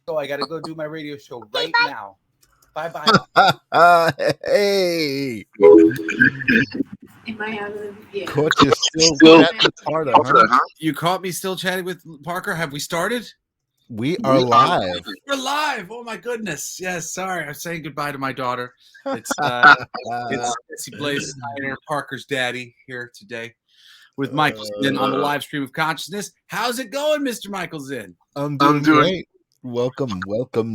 go. I got to go do my radio show right now. Bye bye. Hey, Am I out of the caught you still Still chatting with Parda, huh? huh? You caught me still chatting with Parker. Have we started? We are live. We're live. Oh my goodness. Yes. Sorry, I'm saying goodbye to my daughter. It's Jesse Blaze Snyder, Parker's daddy, here today with Michael Zinn on the live stream of consciousness. How's it going, Mr. Michael Zinn? I'm doing great. Welcome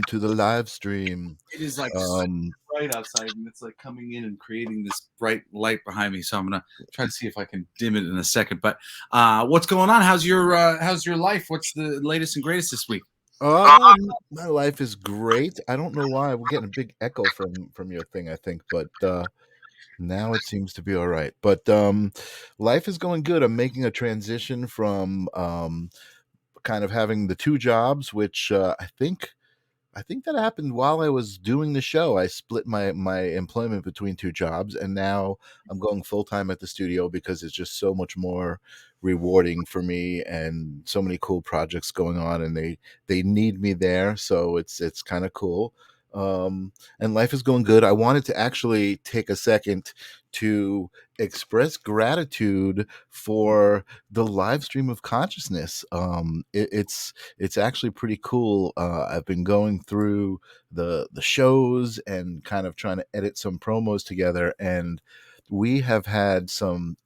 to the live stream. It is like so bright outside, and it's like coming in and creating this bright light behind me. So I'm gonna try to see if I can dim it in a second. But what's going on? How's your life? What's the latest and greatest this week? My life is great. I don't know why we're getting a big echo from your thing, I think, but now it seems to be all right. But life is going good. I'm making a transition from kind of having the two jobs, which I think that happened while I was doing the show. I split my employment between two jobs, and now I'm going full time at the studio because it's just so much more rewarding for me, and so many cool projects going on, and they need me there, so it's kind of cool. And life is going good. I wanted to actually take a second to express gratitude for the live stream of consciousness. It's actually pretty cool. I've been going through the shows and kind of trying to edit some promos together, and we have had some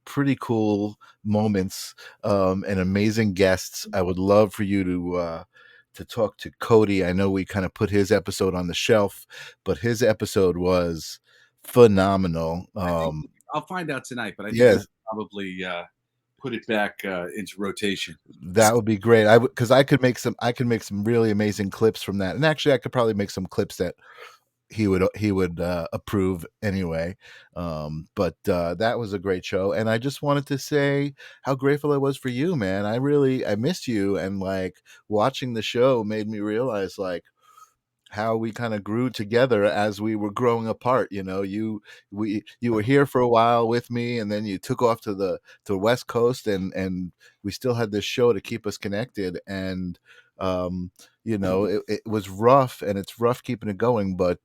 pretty cool moments and amazing guests. I would love for you to talk to Cody. I know we kind of put his episode on the shelf, but his episode was phenomenal. I'll find out tonight, but I think yes, we'll probably put it back into rotation. That would be great. Because I could make some really amazing clips from that, and actually I could probably make some clips that he would approve anyway. But that was a great show, and I just wanted to say how grateful I was for you, man. I missed you, and like watching the show made me realize like how we kind of grew together as we were growing apart. You know, you were here for a while with me, and then you took off to the West Coast, and we still had this show to keep us connected. And you know, it was rough, and it's rough keeping it going, but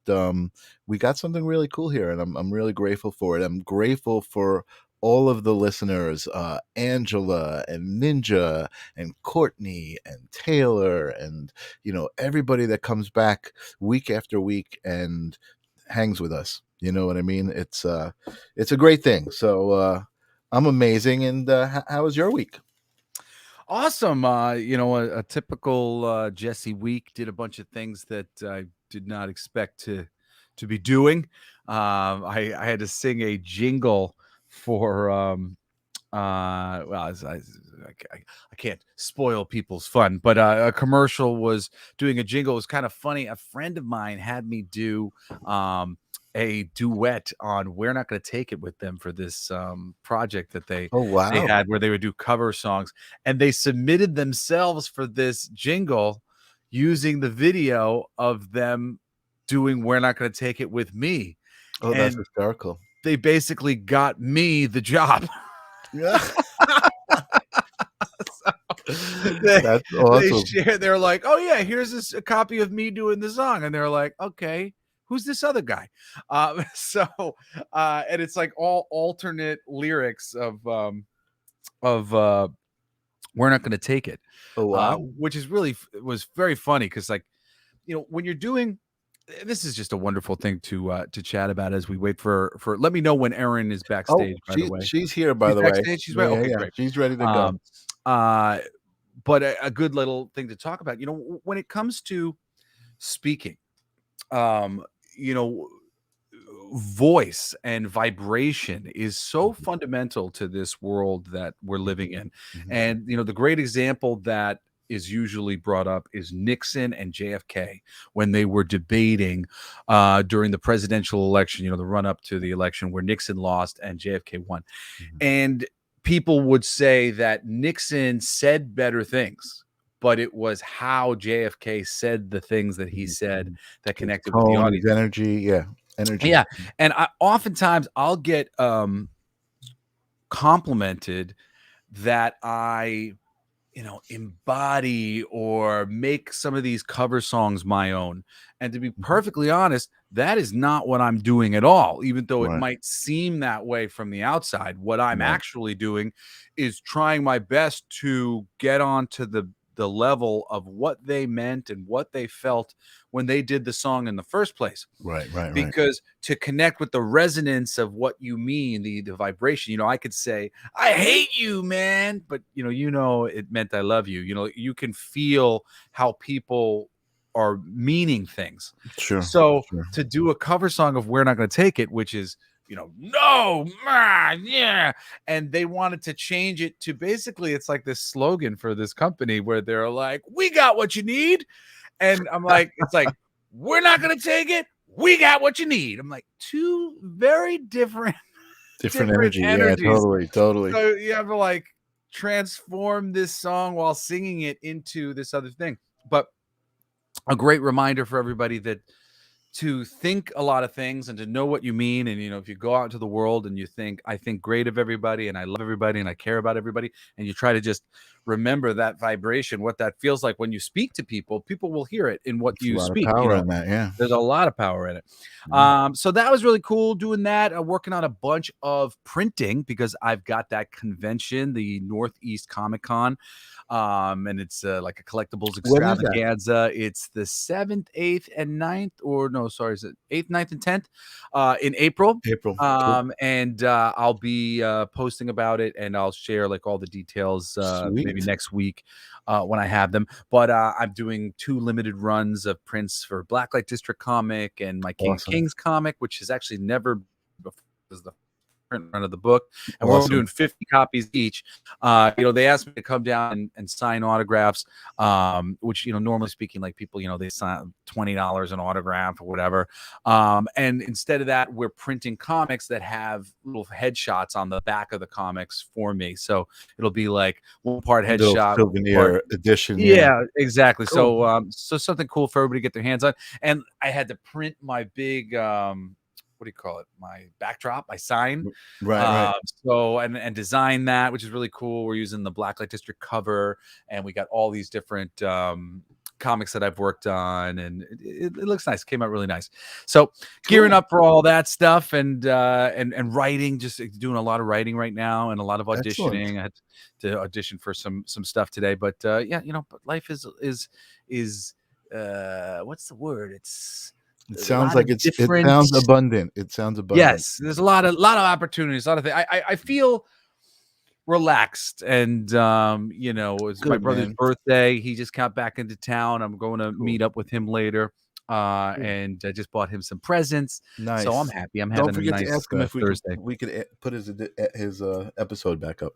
we got something really cool here, and I'm really grateful for it. I'm grateful for all of the listeners, Angela and Ninja and Courtney and Taylor, and you know, everybody that comes back week after week and hangs with us. You know what I mean? It's a great thing. So I'm amazing. And how was your week? Awesome. You know, a typical Jesse week. Did a bunch of things that I did not expect to be doing. I had to sing a jingle for well, I can't spoil people's fun, but a commercial was doing a jingle. It was kind of funny. A friend of mine had me do a duet on "We're Not Going to Take It" with them for this project that they had, where they would do cover songs, and they submitted themselves for this jingle using the video of them doing "We're Not Going to Take It" with me. Oh, and that's hysterical. They basically got me the job. Yeah. That's awesome. They're like, oh yeah, here's a copy of me doing the song, and they're like, okay, who's this other guy? And it's like all alternate lyrics of "We're Not Going to Take It." Oh wow. Which is really was very funny, because like, you know, when you're doing, this is just a wonderful thing to chat about as we wait for. Let me know when Erin is backstage. By the way, she's here. By the way, she's right. Okay, great. She's ready to go. But a good little thing to talk about. You know, when it comes to speaking, you know, voice and vibration is so fundamental to this world that we're living in. Mm-hmm. And you know, the great example that is usually brought up is Nixon and JFK when they were debating during the presidential election, you know, the run up to the election where Nixon lost and JFK won. Mm-hmm. And people would say that Nixon said better things, but it was how JFK said the things that he said that connected with the audience. Energy. Yeah. And oftentimes I'll get complimented that I embody or make some of these cover songs my own. And to be perfectly honest, that is not what I'm doing at all, even though it Right. might seem that way from the outside. What I'm Right. actually doing is trying my best to get onto the level of what they meant and what they felt when they did the song in the first place. Right. Right. Because to connect with the resonance of what you mean, the vibration, I could say, I hate you, man, but it meant I love you. You can feel how people are meaning things. Sure. So Sure. to do a cover song of We're Not Gonna Take It, which is no, man, yeah, and they wanted to change it to basically it's like this slogan for this company where they're like, we got what you need. And I'm like, it's like, we're not gonna take it. We got what you need. I'm like, two very different Different energy. Yeah, energies. totally. So you have to like transform this song while singing it into this other thing. But a great reminder for everybody that to think a lot of things and to know what you mean. And, if you go out into the world and you think, I think great of everybody and I love everybody and I care about everybody, and you try to just remember that vibration, what that feels like when you speak to people, people will hear it in what There's you a lot speak. of power in that. Yeah. There's a lot of power in it. Yeah. So that was really cool doing that. Working on a bunch of printing because I've got that convention, the Northeast Comic Con. And it's like a collectibles When is that? extravaganza. It's the 7th, 8th, and 9th, or no, sorry, is it 8th, 9th, and 10th in April. April. Cool. And I'll be posting about it, and I'll share like all the details maybe Sweet. next week when I have them. But I'm doing 2 limited runs of prints for Blacklight District comic and my King of Awesome. Kings comic, which has actually never before was the print run of the book, and Awesome. we're doing 50 copies each. They asked me to come down and sign autographs, which normally speaking, like people, they sign $20 an autograph or whatever. And instead of that, we're printing comics that have little headshots on the back of the comics for me. So it'll be like one part Little headshot, souvenir edition. yeah, exactly. Cool. So something cool for everybody to get their hands on. And I had to print my big what do you call it? My backdrop, my sign. Right. So and design that, which is really cool. We're using the Blacklight District cover, and we got all these different comics that I've worked on, and it looks nice. Came out really nice. So gearing up for all that stuff, and writing, just doing a lot of writing right now, and a lot of auditioning. Excellent. I had to audition for some stuff today, but yeah, but life is what's the word? It sounds like it sounds abundant. It sounds abundant. Yes, there's a lot of opportunities, a lot of things. I feel relaxed, and it's my brother's birthday. He just got back into town. I'm going to meet up with him later. And I just bought him some presents. Nice. So I'm happy. I'm having Don't forget a nice to ask him if Thursday. we could put his episode back up.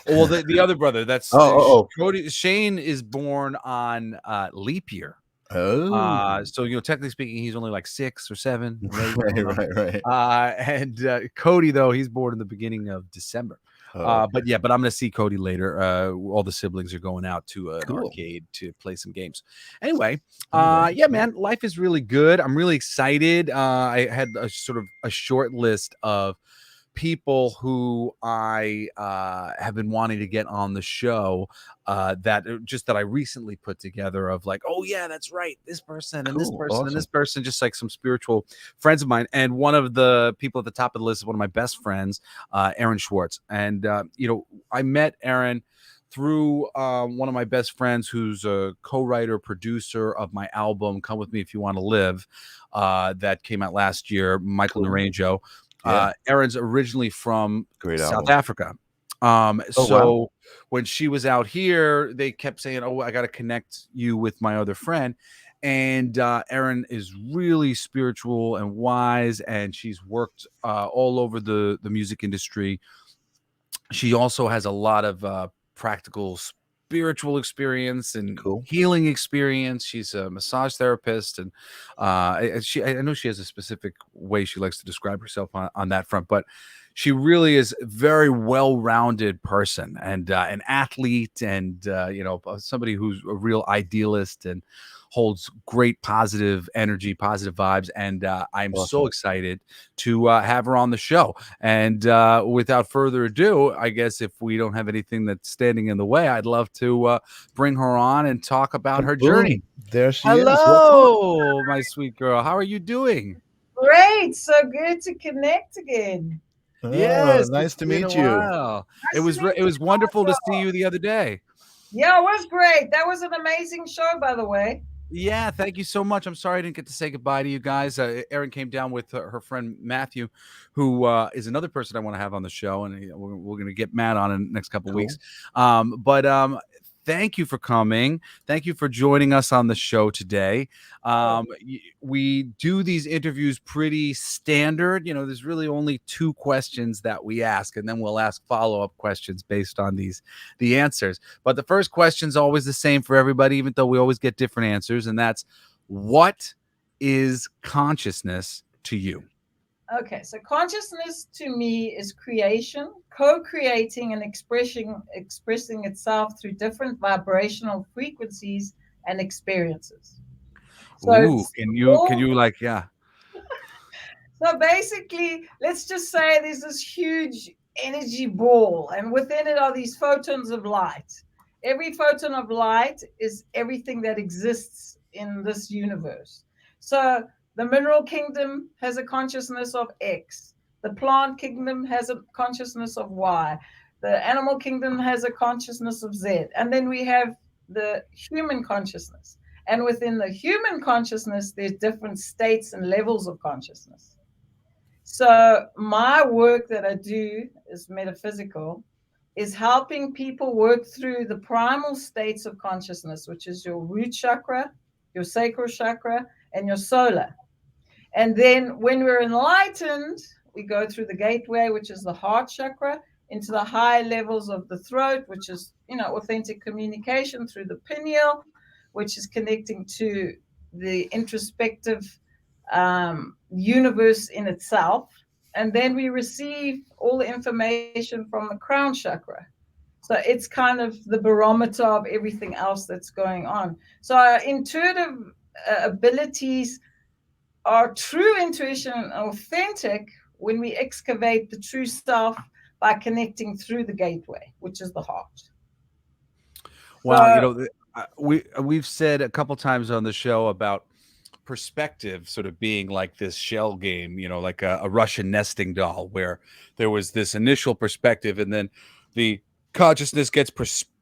Well, the other brother, that's Cody. Shane is born on leap year. Oh, so technically speaking, he's only like 6 or 7. Right. And Cody, though, he's born in the beginning of December. Okay. But I'm gonna see Cody later. All the siblings are going out to an arcade to play some games. Anyway, yeah, man, life is really good. I'm really excited. I had a sort of a short list of people who I have been wanting to get on the show that I recently put together of like, oh yeah, that's right, this person and this person and this person, just like some spiritual friends of mine. And one of the people at the top of the list is one of my best friends, Eiran Swart. And I met Eiran through one of my best friends who's a co-writer, producer of my album Come With Me If You Want to Live, that came out last year, Michael Naranjo. Eiran's originally from South Africa. When she was out here, they kept saying, oh, I got to connect you with my other friend. And Eiran is really spiritual and wise, and she's worked all over the music industry. She also has a lot of practical spiritual experience and healing experience. She's a massage therapist, and I know she has a specific way she likes to describe herself on that front. But she really is a very well-rounded person, and an athlete, and somebody who's a real idealist and holds great positive energy, positive vibes. And I'm so Awesome. excited to have her on the show. And without further ado, I guess if we don't have anything that's standing in the way, I'd love to bring her on and talk about her journey. Boom. There she is. What's up? Hello, my sweet girl. How are you doing? Great. So good to connect again. Yes, Nice it's to been a meet you. while. It Nice was to meet it was you wonderful to also. see you the other day. Yeah, it was great. That was an amazing show, by the way. Yeah, thank you so much. I'm sorry I didn't get to say goodbye to you guys. Erin came down with her friend Matthew, who is another person I want to have on the show, and we're going to get Matt on in the next couple of Cool. weeks. But thank you for coming. Thank you for joining us on the show today. We do these interviews pretty standard. You know, there's really only 2 questions that we ask, and then we'll ask follow-up questions based on the answers. But the first question is always the same for everybody, even though we always get different answers, and that's, what is consciousness to you? Okay, so consciousness to me is creation, co-creating and expressing itself through different vibrational frequencies and experiences. So Ooh, it's can you like, yeah. So basically, let's just say there's this huge energy ball, and within it are these photons of light. Every photon of light is everything that exists in this universe. So the mineral kingdom has a consciousness of X. The plant kingdom has a consciousness of Y. The animal kingdom has a consciousness of Z. And then we have the human consciousness. And within the human consciousness, there's different states and levels of consciousness. So my work that I do is metaphysical, is helping people work through the primal states of consciousness, which is your root chakra, your sacral chakra, and your solar. And then when we're enlightened, we go through the gateway, which is the heart chakra, into the high levels of the throat, which is, authentic communication, through the pineal, which is connecting to the introspective universe in itself. And then we receive all the information from the crown chakra. So it's kind of the barometer of everything else that's going on. So our intuitive abilities are true intuition and authentic when we excavate the true self by connecting through the gateway, which is the heart. Wow, we've said a couple times on the show about perspective sort of being like this shell game, like a Russian nesting doll, where there was this initial perspective, and then the consciousness gets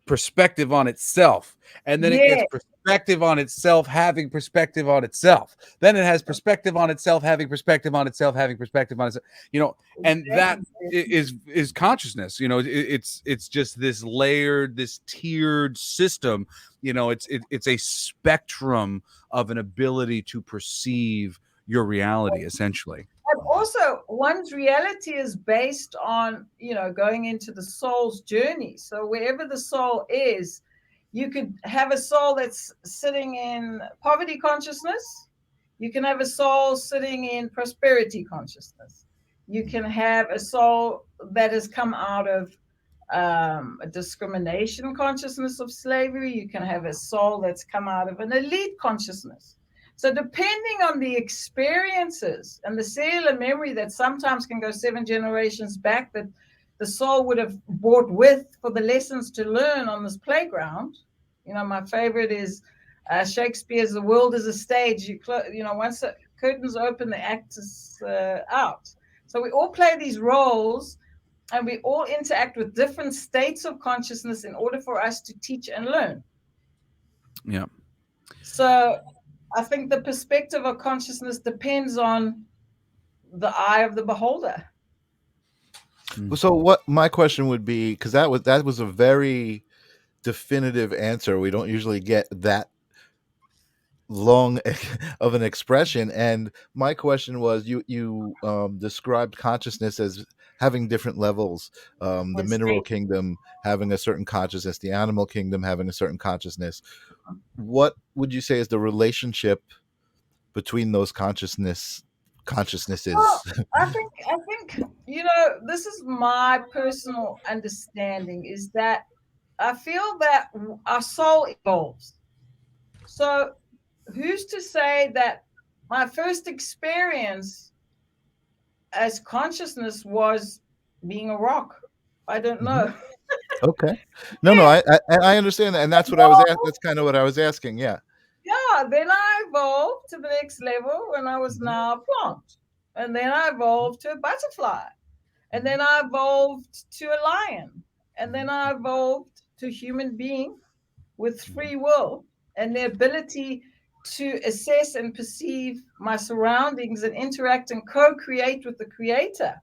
perspective on itself, and then it gets perspective on itself having perspective on itself, then it has perspective on itself having perspective on itself having perspective on itself, and that is consciousness. It's just this layered, this tiered system. It's a spectrum of an ability to perceive your reality, essentially. And also, one's reality is based on, going into the soul's journey. So wherever the soul is, you could have a soul that's sitting in poverty consciousness. You can have a soul sitting in prosperity consciousness. You can have a soul that has come out of a discrimination consciousness of slavery. You can have a soul that's come out of an elite consciousness. So depending on the experiences and the cellular memory that sometimes can go 7 generations back, that the soul would have brought with for the lessons to learn on this playground. My favorite is Shakespeare's "The World is a Stage." Once the curtains open, the act is out. So we all play these roles, and we all interact with different states of consciousness in order for us to teach and learn. Yeah. So I think the perspective of consciousness depends on the eye of the beholder. So what my question would be, because that was a very definitive answer. We don't usually get that long of an expression. And my question was, you described consciousness as having different levels. The mineral kingdom having a certain consciousness, the animal kingdom having a certain consciousness. What would you say is the relationship between those consciousnesses? Well, I think this is my personal understanding, is that I feel that our soul evolves. So who's to say that my first experience as consciousness was being a rock? I don't Mhm. know. Okay. No, I understand that, and that's what I was that's kind of what I was asking. Yeah. Yeah, then I evolved to the next level when I was Mhm. now a plant. And then I evolved to a butterfly. And Mhm. then I evolved to a lion. And then Mhm. I evolved to a human being with Mhm. free will and the ability to assess and perceive my surroundings and interact and co-create with the creator,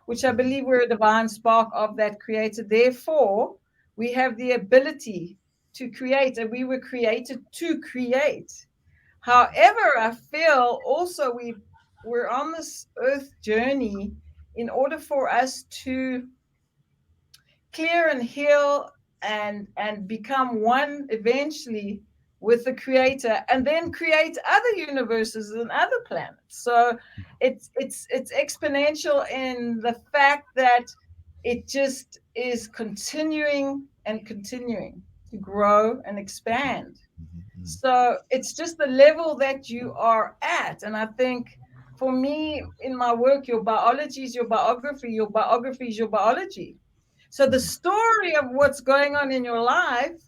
which I Mhm. believe we're a divine spark of that creator. Therefore, we have the ability to create, and we were created to create. However, I feel also we're on this earth journey in order for us to clear and heal and become one eventually with the creator, and then create other universes and other planets. So it's exponential in the fact that it just is continuing and continuing to grow and expand. Mhm. So it's just the level that you are at. And I think for me in my work, your biology is your biography is your biology. So the Mhm. story of what's going on in your life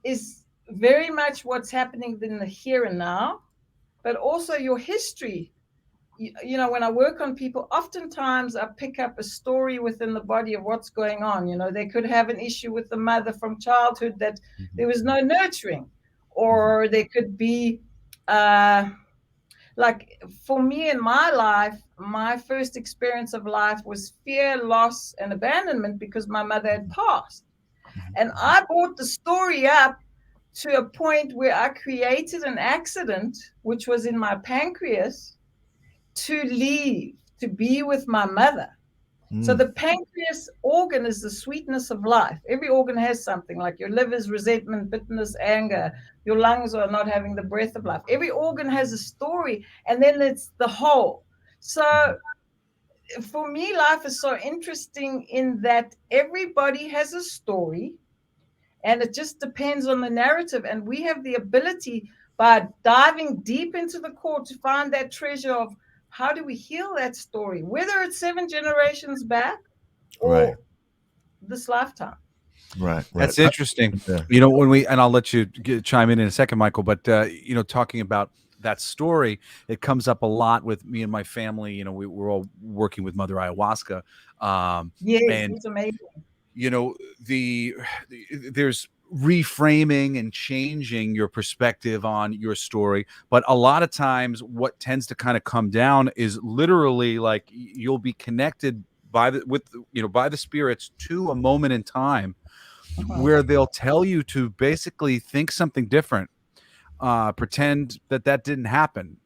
is very much what's happening in the here and now, but also your history. When I work on people, oftentimes I pick up a story within the body of what's going on. They could have an issue with the mother from childhood that Mhm. there was no nurturing, Mhm. or there could be uh, like for me in my life, my first experience of life was fear, loss, and abandonment because my mother had passed. And Mhm. I brought the story up to a point where I created an accident, which was in my pancreas, to leave, to be with my mother. So Mhm. the pancreas organ is the sweetness of life. Every organ has something, like your liver's resentment, bitterness, anger. Your lungs are not having the breath of life. Every organ has a story, and then it's the whole. Mhm. So for me, life is so interesting in that everybody has a story, and it just depends on the narrative. And we have the ability, by diving deep into the core, to find that treasure of how do we heal that story, whether it's 7 generations back Right. or this lifetime. Right. Right. That's interesting. Yeah. When and I'll let you chime in a second, Michael, but talking about that story, it comes up a lot with me and my family. We're all working with Mother Ayahuasca, Yes, and it's amazing. you know the there's reframing and changing your perspective on your story, but a lot of times what tends to kind of come down is literally like you'll be connected by the spirits to a moment in time Uh-huh. where they'll tell you to basically think something different, pretend that didn't happen,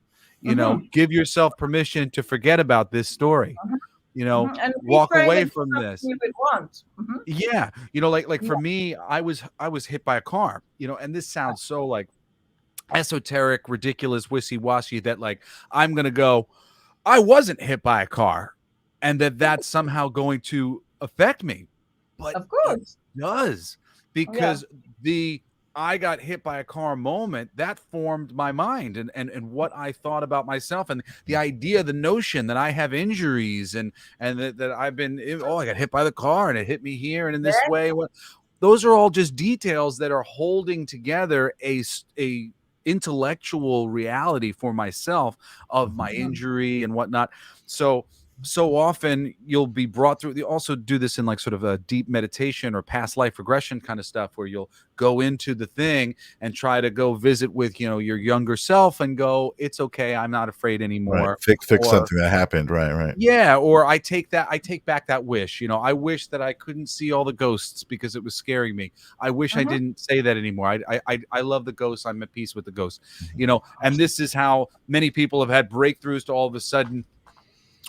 Mhm, give yourself permission to forget about this story, mhm, mhm. And walk reframe away it to from something this. you would want. Mhm. Yeah, like Yeah. for me, I was hit by a car, and this sounds so like esoteric, ridiculous, wishy-washy that like I'm gonna go, I wasn't hit by a car, and that's somehow going to affect me, but Of it course. does, Yeah. because the I got hit by a car moment that formed my mind and what I thought about myself, and the idea, the notion that I have injuries, and that I've been, oh, I got hit by the car and it hit me here and in this That. way. Those are all just details that are holding together a intellectual reality for myself of my Mhm. Mhm. injury and whatnot. So often you'll be brought through. They also do this in like sort of a deep meditation or past life regression kind of stuff, where you'll go into the thing and try to go visit with your younger self and go, it's okay, I'm not afraid Right. anymore. Fix Or something that happened. Right. Right. yeah, or I take back that wish. I wish that I couldn't see all the ghosts because it was scaring me. I wish I Mhm. didn't say that anymore. I love the ghosts. I'm at peace with the ghosts. Mhm. And this is how many people have had breakthroughs to all of a sudden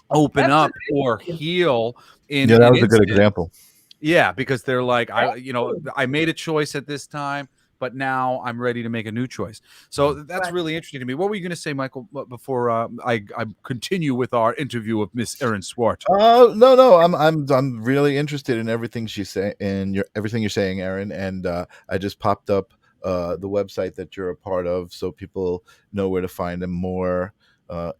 open up or Absolutely. heal in Yeah, that an was a good instant. example. Yeah, because they're like, Thank you. I made a choice at this time, but now I'm ready to make a new choice. So that's Right. really interesting to me. What were you going to say, Michael, before I continue with our interview of Miss Eiran Swart? No. I'm really interested in everything she's saying, and everything you're saying, Aaron. And I just popped up the website that you're a part of, so people know where to find them, more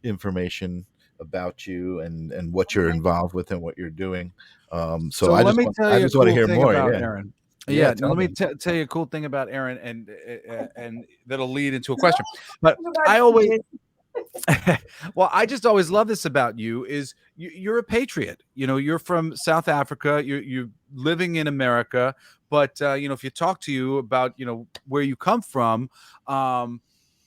information about you and what you're involved with and what you're doing. So So let me tell I you a just want to cool hear thing more. about Yeah, Eiran. yeah. Yeah, Tell let me me. tell you a cool thing about Eiran, and that'll lead into a question. But What about I you, always, Jesse? well, I just always love this about you is you're a patriot. You know, you're from South Africa. You're living in America, but you know, if you talk to you about where you come from,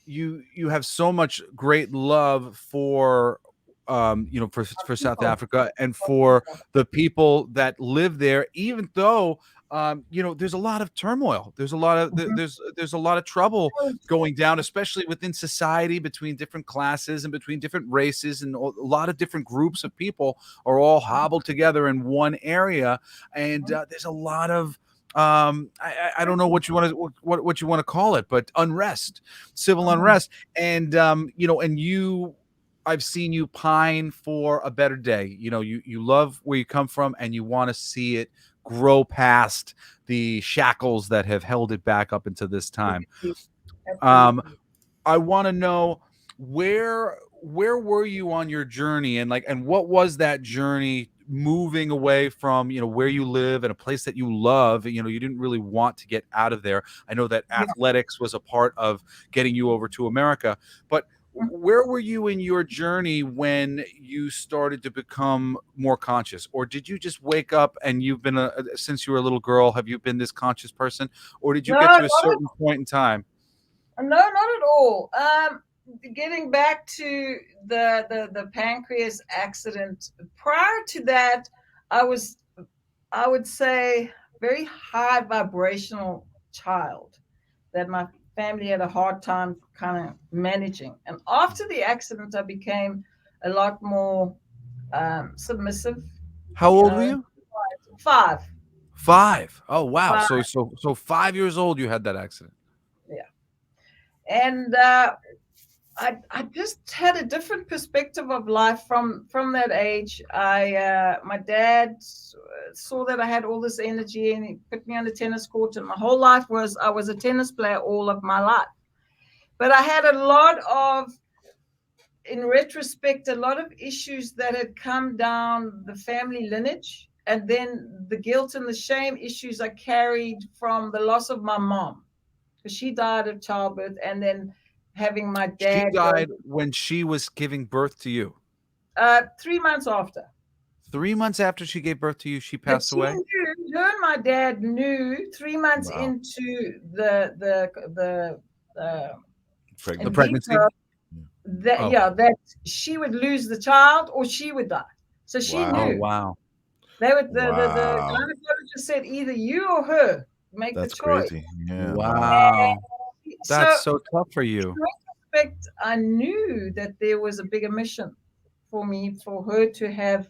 you have so much great love for for South People. Africa and for the people that live there, even though there's a lot of turmoil. There's a lot of Mhm. there's a lot of trouble going down, especially within society, between different classes and between different races, and a lot of different groups of people are all hobbled together in one area. And there's a lot of I don't know what you want to what you want to call it, but unrest, civil unrest. And I've seen you pine for a better day. You love where you come from, and you want to see it grow past the shackles that have held it back up until this time. Um, Absolutely. I want to know where were you on your journey, and what was that journey moving away from where you live and a place that you love. You didn't really want to get out of there. I know that Yeah. athletics was a part of getting you over to America, but where were you in your journey when you started to become more conscious? Or did you just wake up and you've been since you were a little girl, have you been this conscious person? Or did you No, get to a not certain point in time? No, not at all. Getting back to the pancreas accident. Prior to that, I was, I would say, very high vibrational child that my family had a hard time kind of managing. And after the accident, I became a lot more submissive. How You old were know, you? 5. 5. Oh, wow. 5. So 5 years old, you had that accident. Yeah, and I just had a different perspective of life from that age. My dad saw that I had all this energy, and he put me on the tennis court, and my whole life I was a tennis player all of my life. But I had a lot of, in retrospect, a lot of issues that had come down the family lineage, and then the guilt and the shame issues I carried from the loss of my mom, because she died of childbirth, and then having my She dad go died when she was giving birth to you. 3 months after. 3 months after she gave birth to you, she But passed she away. knew, her and my dad knew 3 months Wow. into the The in Pregnancy. pregnancy. vitro that Oh. that she would lose the child or she would die. So she Wow. Oh, knew. wow. They would the Wow. gynecologist said either you or her make the That's choice. crazy. Yeah. Wow. Wow. That's So so tough for in you. retrospect, I knew that there was a bigger mission for me, for her to have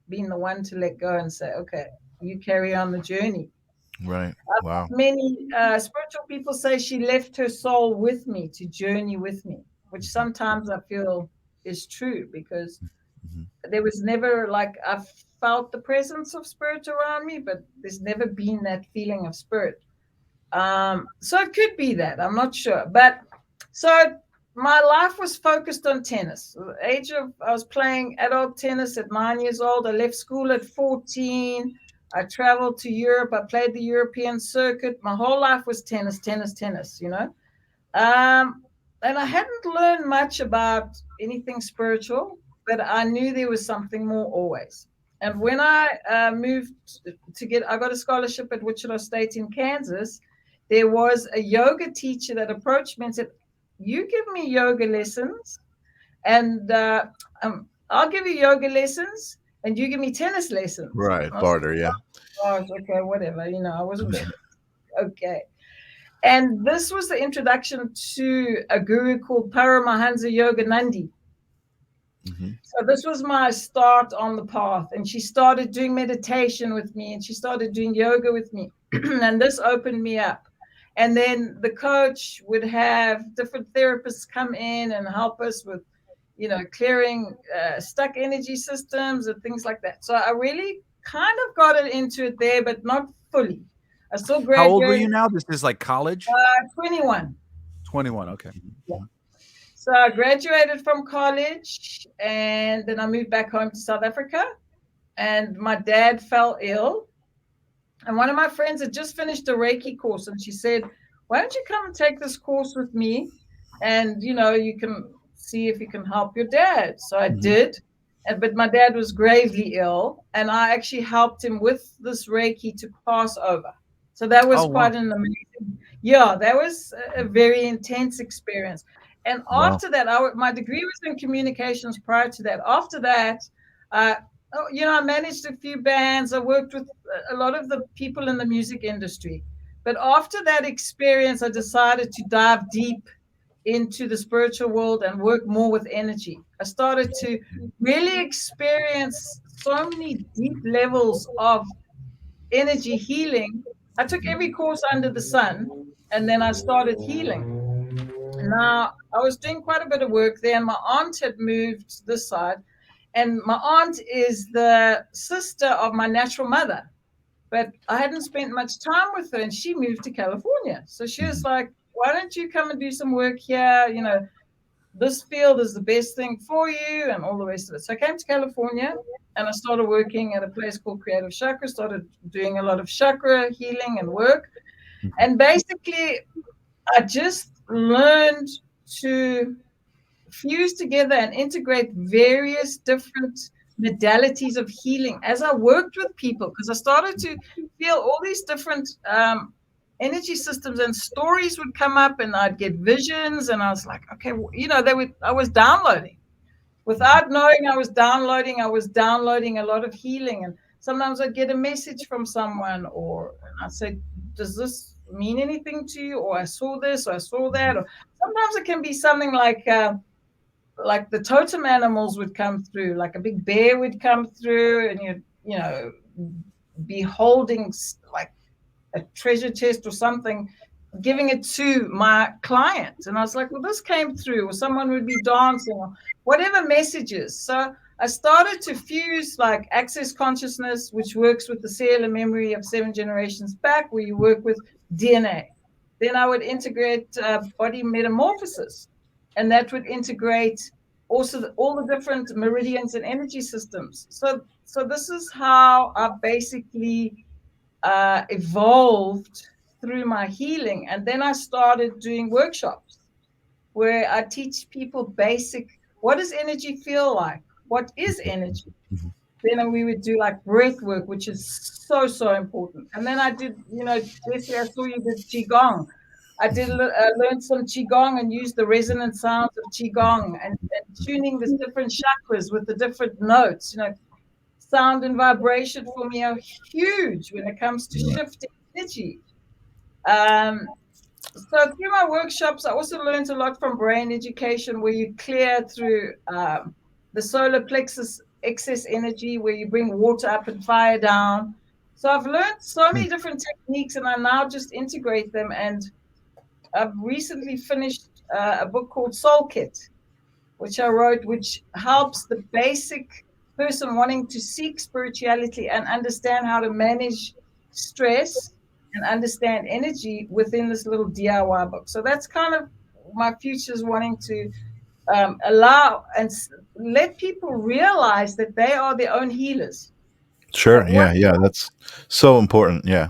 been the one to let go and say, okay, you carry on the journey. Right. Wow. Many spiritual people say she left her soul with me to journey with me, which sometimes I feel is true, because Mhm. there was never, like, I felt the presence of spirit around me, but there's never been that feeling of spirit. So it could be that, I'm not sure. But so my life was focused on tennis. I was playing adult tennis at 9 years old. I left school at 14. I traveled to Europe. I played the European circuit. My whole life was tennis, tennis, tennis, and I hadn't learned much about anything spiritual, but I knew there was something more always. And when I moved I got a scholarship at Wichita State in Kansas. There was a yoga teacher that approached me and said, "You give me yoga lessons, and I'll give you yoga lessons, and you give me tennis lessons." Right. I was Barter. Yeah. like, "Gosh, okay, whatever." I wasn't okay. And this was the introduction to a guru called Paramahansa Yoganandi. Hmm. So this was my start on the path. And she started doing meditation with me, and she started doing yoga with me. And this opened me up. And then the coach would have different therapists come in and help us with, clearing stuck energy systems and things like that. So I really kind of got it into it there, but not fully. I still How old were graduated you now? This is like college? 21. 21. Okay. Yeah. So I graduated from college and then I moved back home to South Africa. And my dad fell ill. And one of my friends had just finished a Reiki course, and she said, "Why don't you come and take this course with me? And you can see if you can help your dad." So I did. But my dad was gravely ill, and I actually helped him with this Reiki to pass over. So that was quite an amazing, yeah, that was a very intense experience. And after that, my degree was in communications prior to that. After that, I managed a few bands. I worked with a lot of the people in the music industry. But after that experience, I decided to dive deep into the spiritual world and work more with energy. I started to really experience so many deep levels of energy healing. I took every course under the sun, and then I started healing. Now, I was doing quite a bit of work there, and my aunt had moved this side. And my aunt is the sister of my natural mother. But I hadn't spent much time with her, and she moved to California. So she was like, "Why don't you come and do some work here? This field is the best thing for you," and all the rest of it. So I came to California and I started working at a place called Creative Chakra, started doing a lot of chakra healing and work. And basically, I just learned to fuse together and integrate various different modalities of healing as I worked with people, because I started to feel all these different energy systems, and stories would come up and I'd get visions, and I was like, okay, I was downloading without knowing. I was downloading a lot of healing, and sometimes I'd get a message from someone, or I'd say, "Does this mean anything to you?" Or "I saw this, or I saw that." Or sometimes it can be something like the totem animals would come through, like a big bear would come through, and you'd be holding like a treasure chest or something, giving it to my client. And I was like, well, this came through, or someone would be dancing, or whatever messages. So I started to fuse like access consciousness, which works with the cellular memory of 7 generations back, where you work with DNA. Then I would integrate body metamorphosis, and that would integrate also all the different meridians and energy systems. So this is how I basically evolved through my healing. And then I started doing workshops where I teach people basic, what does energy feel like? What is energy? Then we would do like breath work, which is so, so important. And then I did, Jesse, I saw you did Qigong. I did learn some Qigong and used the resonant sounds of Qigong and tuning the different chakras with the different notes. Sound and vibration for me are huge when it comes to shifting energy. So through my workshops, I also learned a lot from brain education, where you clear through the solar plexus excess energy, where you bring water up and fire down. So I've learned so many different techniques, and I now just integrate them. And I've recently finished a book called Soul Kit, which I wrote, which helps the basic person wanting to seek spirituality and understand how to manage stress and understand energy within this little DIY book. So that's kind of my future, is wanting to allow and let people realize that they are their own healers. Sure. Yeah. That's so important. Yeah.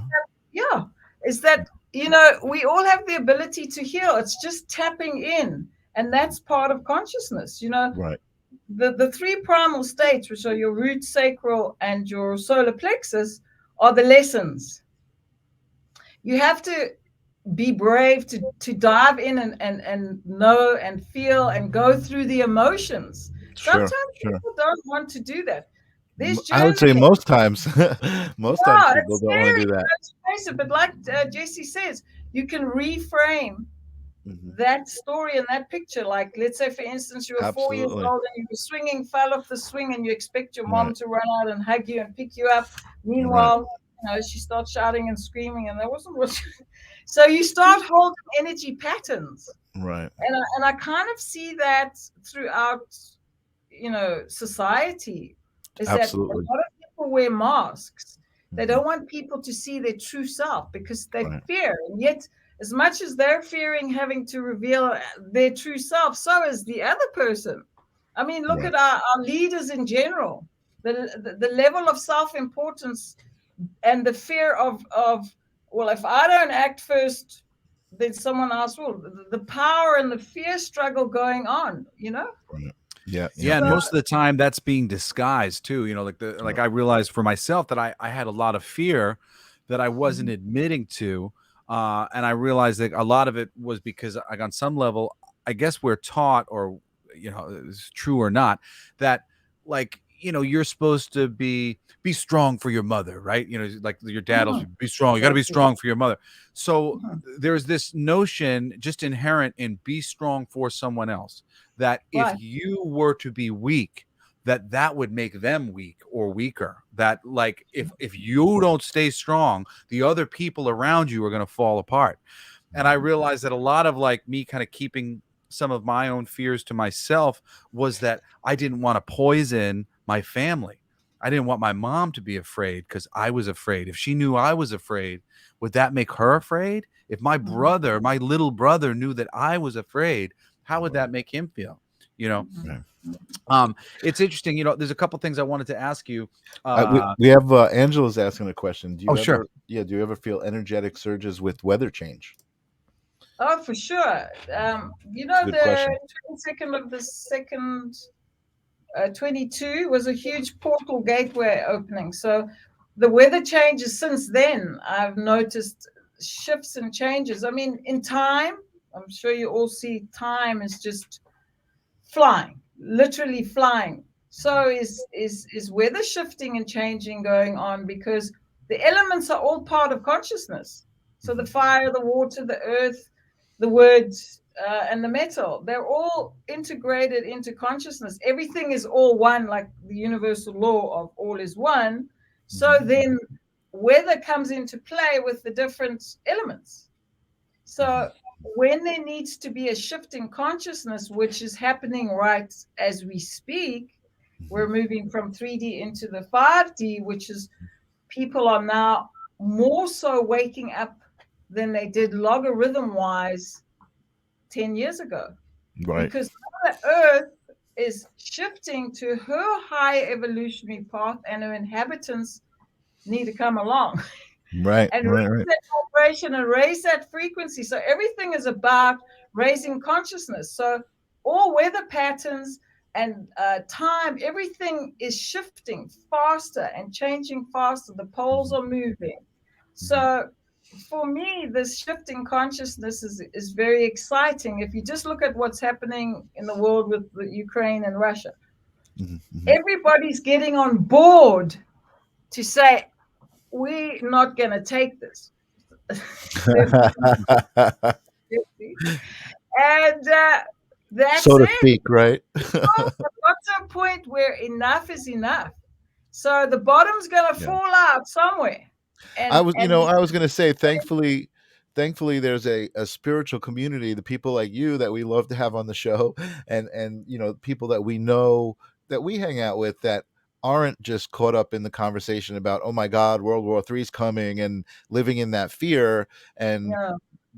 Yeah. Is that, we all have the ability to heal. It's just tapping in. And that's part of consciousness, Right. The 3 primal states, which are your root, sacral, and your solar plexus, are the lessons. You have to be brave to dive in and know and feel and go through the emotions. Sometimes people don't want to do that. I would say most times, times people don't want to do that. But like Jesse says, you can reframe that story and that picture. Like, let's say, for instance, you were 4 years old and you were swinging, fell off the swing, and you expect your mom to run out and hug you and pick you up. Meanwhile, she starts shouting and screaming, and that wasn't what so you start holding energy patterns. Right. And I kind of see that throughout, society, is that a Absolutely. lot of people wear masks. They Mhm. don't want people to see their true self because they Right. fear. And yet, as much as they're fearing having to reveal their true self, so is the other person. I mean, look Right. at our leaders in general. The level of self-importance and the fear of, well, if I don't act first, then someone else will. The power and the fear struggle going on. Right. Yeah. Yeah, and So, most of the time that's being disguised too. Like I realized for myself that I had a lot of fear that I wasn't admitting to, and I realized that a lot of it was because, like, on some level, I guess we're taught, or it's true or not, that, like, you're supposed to be strong for your mother, right? Like your dad will be strong. You got to be strong for your mother. So there's this notion just inherent in be strong for someone else, that if right. you were to be weak, that would make them weak or weaker. That, like, if you don't stay strong, the other people around you are going to fall apart. And I realized that a lot of, like, me kind of keeping some of my own fears to myself was that I didn't want to poison my family. I didn't want my mom to be afraid because I was afraid. If she knew I was afraid, would that make her afraid? If my brother, my little brother, knew that I was afraid, how would that make him feel? Right. It's interesting. There's a couple things I wanted to ask you. We have Angela's asking a question. Do you Oh, sure. do you ever feel energetic surges with weather change? Oh, for sure. It's a good The question. 22nd of the second, 22 was a huge portal gateway opening. So the weather changes since then. I've noticed shifts and changes. I mean, in time, I'm sure you all see time is just flying, literally flying. So is weather shifting and changing going on, because the elements are all part of consciousness. So the fire, the water, the earth, the words, and the metal, they're all integrated into consciousness. Everything is all one, like the universal law of all is one. So then weather comes into play with the different elements. So when there needs to be a shift in consciousness, which is happening right as we speak, we're moving from 3D into the 5D, which is, people are now more so waking up than they did logarithm wise 10 years ago. Right. Because the earth is shifting to her higher evolutionary path, and her inhabitants need to come along. Right. And Right. raise Right. that vibration and raise that frequency. So everything is about raising consciousness. So all weather patterns and time, everything is shifting faster and changing faster. The poles are moving. So for me, this shift in consciousness is very exciting. If you just look at what's happening in the world with Ukraine and Russia, everybody's getting on board to say, we're not going to take this. And that's So to it. speak, right? I've got to a point where enough is enough. So the bottom's going to fall out somewhere. I was going to say, thankfully, there's a spiritual community, the people like you that we love to have on the show, and people that we know, that we hang out with, that aren't just caught up in the conversation about, oh my God, World War III is coming, and living in that fear, and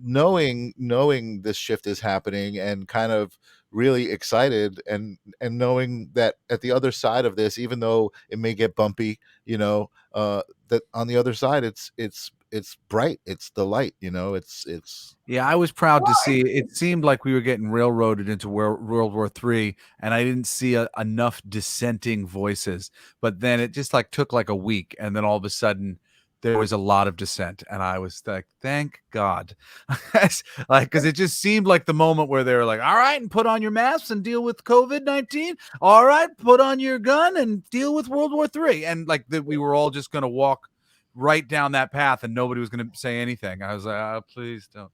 knowing this shift is happening, and kind of really excited, and knowing that at the other side of this, even though it may get bumpy, that on the other side it's bright, it's the light, it's Yeah, I was proud to see. It seemed like we were getting railroaded into World War III, and I didn't see enough dissenting voices. But then it just, like, took like a week, and then all of a sudden there was a lot of dissent, and I was like, thank God. Like, because it just seemed like the moment where they were like, all right, and put on your masks and deal with COVID-19. All right, put on your gun and deal with World War III. And, like, that we were all just going to walk right down that path, and nobody was going to say anything. I was like, oh, please don't.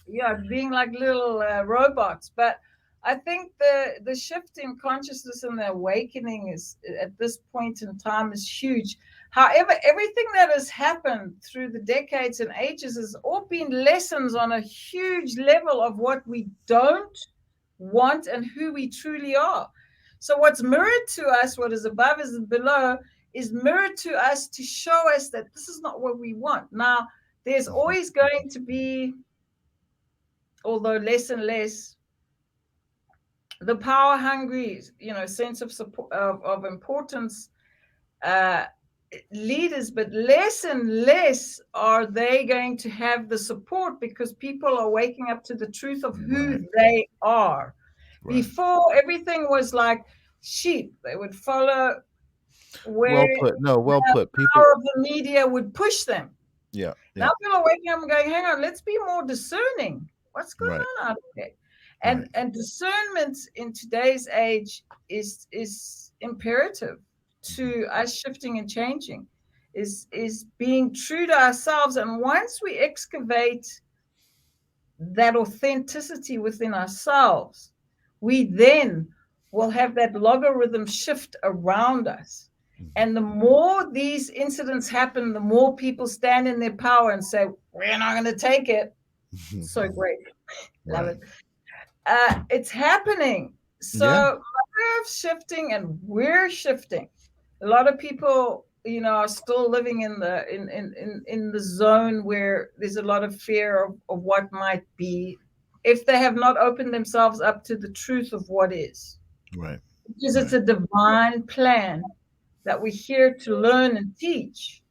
Yeah, being like little robots. But I think the shift in consciousness and the awakening is, at this point in time, is huge. However, everything that has happened through the decades and ages has all been lessons on a huge level of what we don't want and who we truly are. So what's mirrored to us, what is above is below, is mirrored to us to show us that this is not what we want. Now, there's always going to be, although less and less, the power hungry, sense of support, of importance, leaders, but less and less are they going to have the support because people are waking up to the truth of who they are. Before, everything was like sheep. They would follow where well put. the power of the media would push them. Yeah. Now people are waking up and going, hang on, let's be more discerning. What's going on out there? And discernment in today's age is imperative to us shifting and changing, is being true to ourselves. And once we excavate that authenticity within ourselves, we then will have that logarithm shift around us. And the more these incidents happen, the more people stand in their power and say, we're not going to take it. So great. Love it. It's happening. So my way of shifting, and we're shifting. A lot of people, are still living in the zone where there's a lot of fear of what might be if they have not opened themselves up to the truth of what is. Right. Because it's a divine plan that we're here to learn and teach.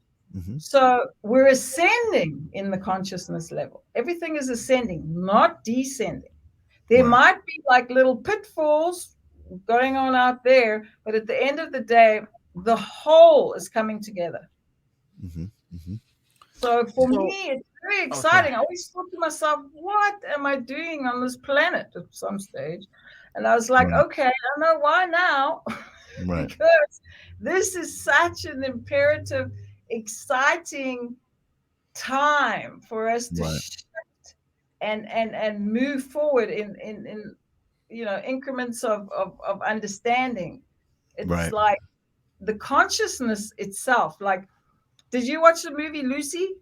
So we're ascending in the consciousness level. Everything is ascending, not descending. There might be like little pitfalls going on out there, but at the end of the day, the whole is coming together. So for me, it's very exciting. I always thought to myself, what am I doing on this planet at some stage? And I was like, okay, I know why now. Because this is such an imperative, exciting time for us to shift and move forward in increments of understanding. It's like the consciousness itself. Like, did you watch the movie Lucy?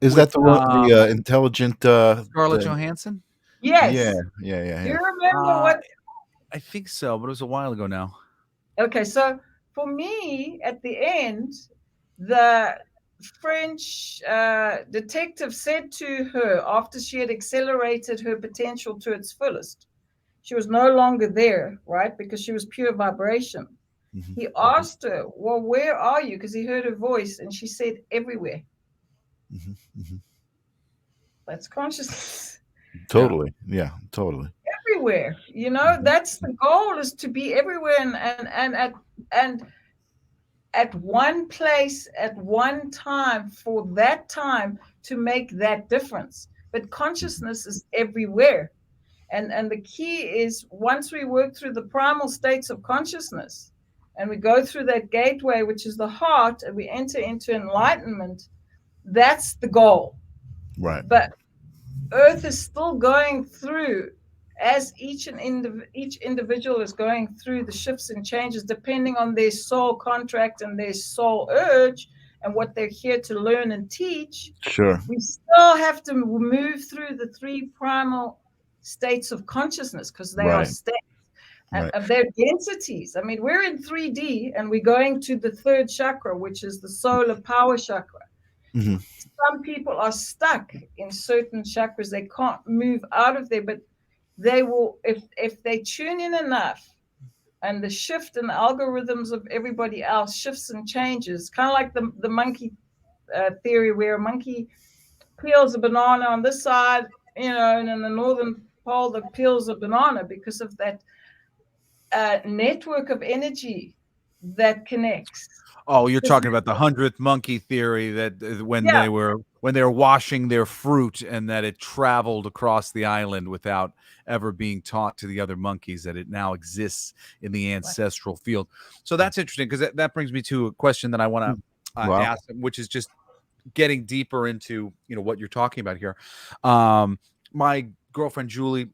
Is that the one, the intelligent Scarlett Johansson? Yes. Yeah. Do you remember what? I think so, but it was a while ago now. Okay, so for me, at the end, the French detective said to her, after she had accelerated her potential to its fullest, she was no longer there, right? Because she was pure vibration. He asked her, well, where are you? Because he heard her voice, and she said, everywhere. That's consciousness. Totally. Yeah, totally. Everywhere. That's the goal, is to be everywhere and at one place at one time, for that time to make that difference. But consciousness is everywhere. And the key is, once we work through the primal states of consciousness and we go through that gateway, which is the heart, and we enter into enlightenment, that's the goal. Right. But Earth is still going through, as each individual is going through the shifts and changes, depending on their soul contract and their soul urge and what they're here to learn and teach. Sure. We still have to move through the three primal states of consciousness, because they are states. And they're densities. I mean, we're in 3D and we're going to the third chakra, which is the solar power chakra. Some people are stuck in certain chakras. They can't move out of there, but they will, if they tune in enough, and the shift in the algorithms of everybody else shifts and changes, kind of like the monkey theory, where a monkey peels a banana on this side, and in the northern pole that peels a banana, because of that network of energy that connects. Oh, you're talking about the 100th monkey theory, that when they were washing their fruit, and that it traveled across the island without ever being taught to the other monkeys, that it now exists in the ancestral field. So that's interesting, because that brings me to a question that I want to ask, which is just getting deeper into what you're talking about here. My girlfriend Julie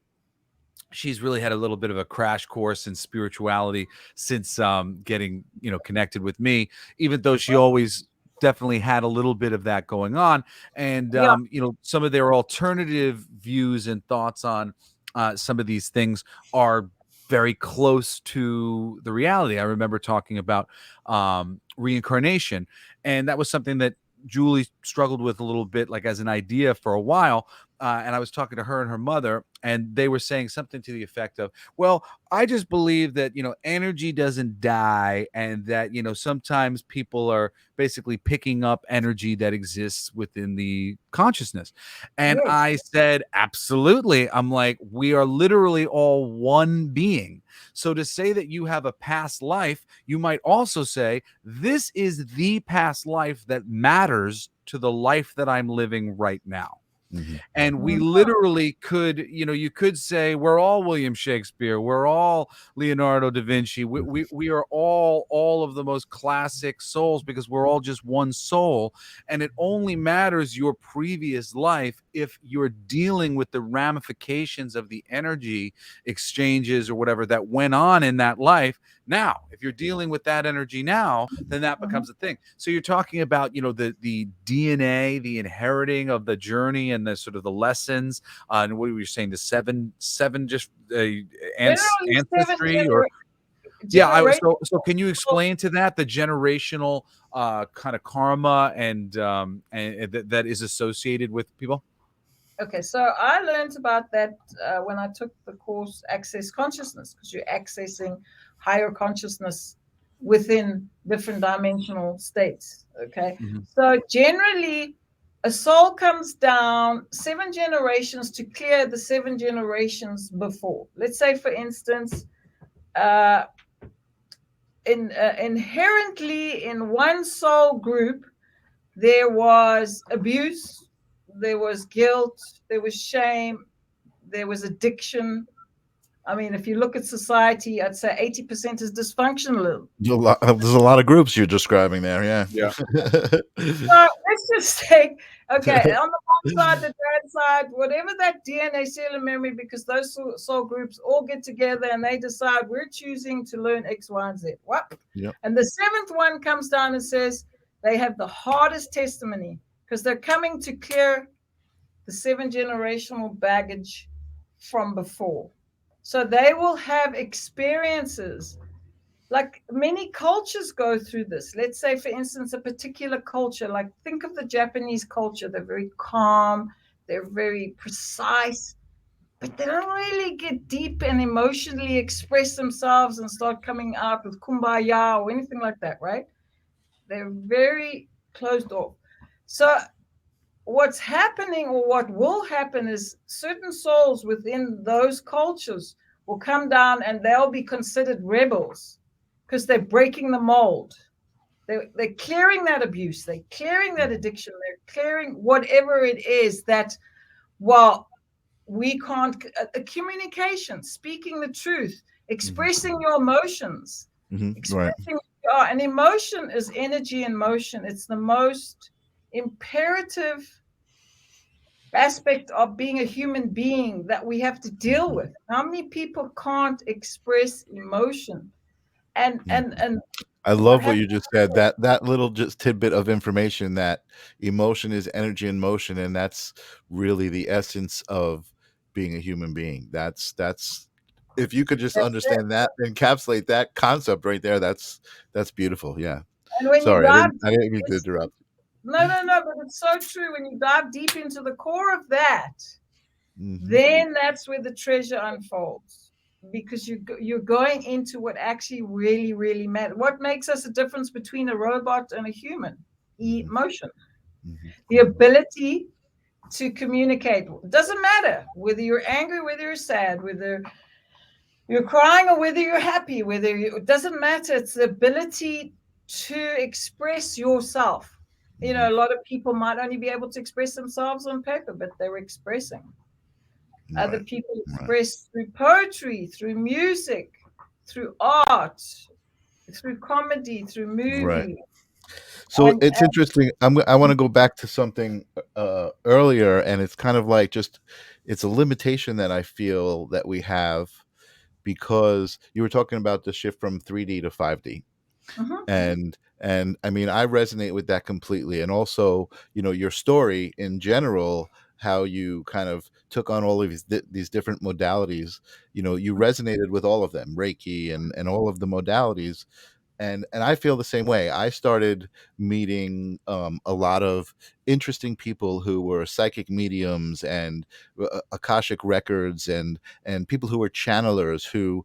she's really had a little bit of a crash course in spirituality since getting connected with me, even though she always definitely had a little bit of that going on. And Yeah. some of their alternative views and thoughts on some of these things are very close to the reality. I remember talking about reincarnation, and that was something that Julie struggled with a little bit, like as an idea for a while. And I was talking to her and her mother, and they were saying something to the effect of, well, I just believe that, energy doesn't die, and that, sometimes people are basically picking up energy that exists within the consciousness. And Yes. I said, absolutely. I'm like, we are literally all one being. So to say that you have a past life, you might also say, this is the past life that matters to the life that I'm living right now. And we literally could, you could say we're all William Shakespeare, we're all Leonardo da Vinci, we are all of the most classic souls, because we're all just one soul. And it only matters your previous life if you're dealing with the ramifications of the energy exchanges or whatever that went on in that life. Now, if you're dealing with that energy now, then that becomes a thing. So you're talking about, the DNA, the inheriting of the journey, and the sort of the lessons, and what were you saying, the seven just Generally, ancestry, or generation. so can you explain to that the generational kind of karma and that is associated with people? Okay, so I learned about that when I took the course Access Consciousness, because you're accessing higher consciousness within different dimensional states. Okay, so generally, a soul comes down 7 generations to clear the 7 generations before. Let's say, for instance, inherently in one soul group, there was abuse, there was guilt, there was shame, there was addiction. I mean, if you look at society, I'd say 80% is dysfunctional. There's a lot of groups you're describing there. Yeah. So let's just say, okay, on the mom side, the dad side, whatever that DNA cellular memory, because those soul groups all get together and they decide we're choosing to learn X, Y, and Z. What? Yep. And the 7th one comes down and says they have the hardest testimony because they're coming to clear the 7 generational baggage from before. So they will have experiences. Like many cultures go through this. Let's say, for instance, a particular culture, like think of the Japanese culture. They're very calm, they're very precise, but they don't really get deep and emotionally express themselves and start coming out with kumbaya or anything like that, right? They're very closed off. So what's happening, or what will happen, is certain souls within those cultures will come down and they'll be considered rebels because they're breaking the mold. They're clearing that abuse, they're clearing that addiction, they're clearing whatever it is that, well, we can't, communication, speaking the truth, expressing your emotions, expressing right. and emotion is energy in motion. It's the most imperative aspect of being a human being that we have to deal with. How many people can't express emotion? And I love what you just said. That little just tidbit of information, that emotion is energy in motion, and that's really the essence of being a human being. That's if you could just understand that, encapsulate that concept right there, that's beautiful. Yeah. and when Sorry, you dive, I didn't mean to interrupt. no, but it's so true. When you dive deep into the core of that, Mm-hmm. then that's where the treasure unfolds, because you're going into what actually really matters. What makes us a difference between a robot and a human? Emotion. The ability to communicate. It doesn't matter whether you're angry, whether you're sad, whether you're crying, or whether you're happy, it doesn't matter. It's the ability to express yourself. You know, a lot of people might only be able to express themselves on paper, but they're expressing. Other people express through poetry, through music, through art, through comedy, through movie. So And, it's interesting. I want to go back to something earlier, and it's kind of like just it's a limitation that I feel that we have because you were talking about the shift from 3D to 5D. mhm, And I mean, I resonate with that completely. And also, your story in general, how you kind of took on all of these different modalities, you resonated with all of them, Reiki and all of the modalities. And I feel the same way. I started meeting a lot of interesting people who were psychic mediums and akashic records and people who were channelers who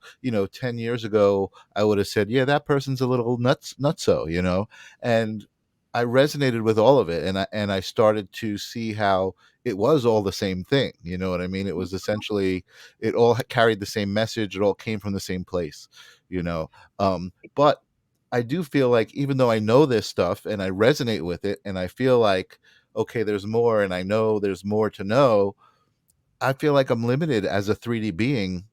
10 years ago I would have said, yeah, that person's a little nutso, and I resonated with all of it, and I started to see how it was all the same thing. You know what I mean? It was essentially, it all carried the same message. It all came from the same place, but I do feel like even though I know this stuff and I resonate with it and I feel like, okay, there's more and I know there's more to know, I feel like I'm limited as a 3D being.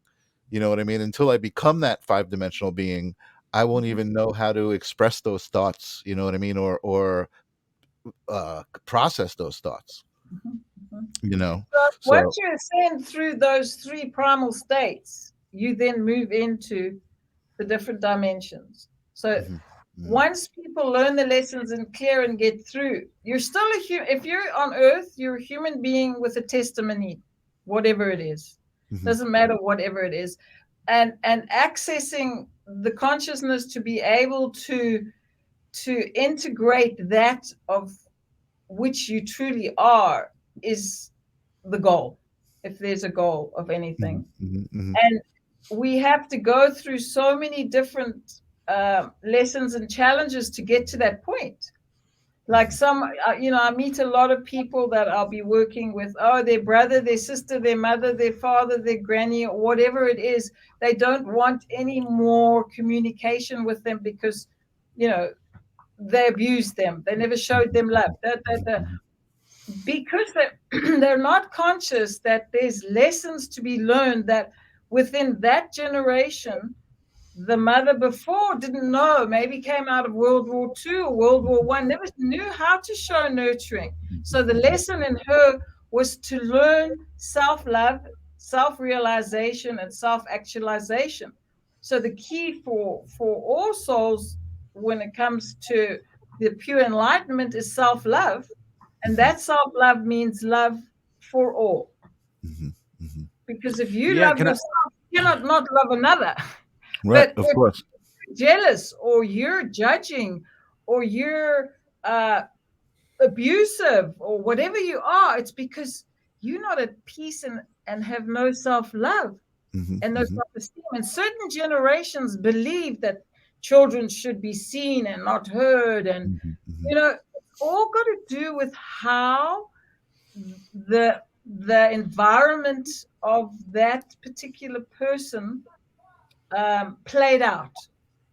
You know what I mean? Until I become that five-dimensional being, I won't mhm, even know how to express those thoughts, you know what I mean? Or process those thoughts, mhm, mhm. you know? So So, once you ascend through those three primal states, you then move into the different dimensions. So mhm, mhm, once people learn the lessons and clear and get through, you're still a human. If you're on Earth, you're a human being with a testimony, whatever it is. mhm, Doesn't matter whatever it is, and accessing the consciousness to be able to integrate that of which you truly are is the goal, if there's a goal of mhm, anything. mhm, mhm, And we have to go through so many different lessons and challenges to get to that point. Like I meet a lot of people that I'll be working with. Oh, their brother, their sister, their mother, their father, their granny, or whatever it is. They don't want any more communication with them because, they abused them. They never showed them love. mhm, Because they're not conscious that there's lessons to be learned that within that generation the mother before didn't know, maybe came out of World War II or World War I, never knew how to show nurturing. So the lesson in her was to learn self-love, self-realization, and self-actualization. So the key for all souls when it comes to the pure enlightenment is self-love, and mhm, that self-love means love for all. mhm, mhm. Because if you Yeah, love can I? yourself, you cannot not love another. Right, But of if course. you're jealous or you're judging or you're abusive or whatever you are, it's because you're not at peace and have no self-love Mhm, and no mhm, self-esteem. And certain generations believe that children should be seen and not heard. And, mhm, mhm, it's all got to do with how the environment of that particular person played out.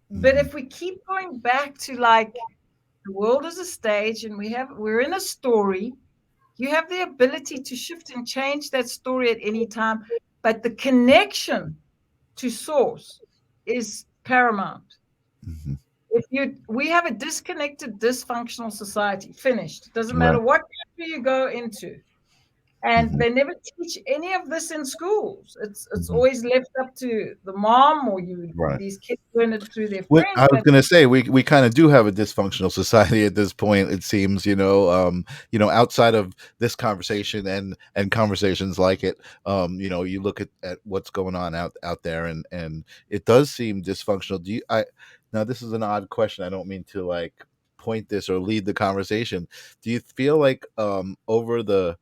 But mhm, if we keep going back to like the world is a stage and we're in a story, you have the ability to shift and change that story at any time. But the connection to source is paramount. mhm. If we have a disconnected, dysfunctional society, finished. Doesn't matter Right. what country you go into. And Mhm, they never teach any of this in schools. It's mhm. always left up to the mom, or Right. these kids learn it through their What I friends. was But gonna say, we kind of do have a dysfunctional society at this point. It seems, outside of this conversation and conversations like it, you look at what's going on out there, and it does seem dysfunctional. Now this is an odd question. I don't mean to like point this or lead the conversation. Do you feel like over the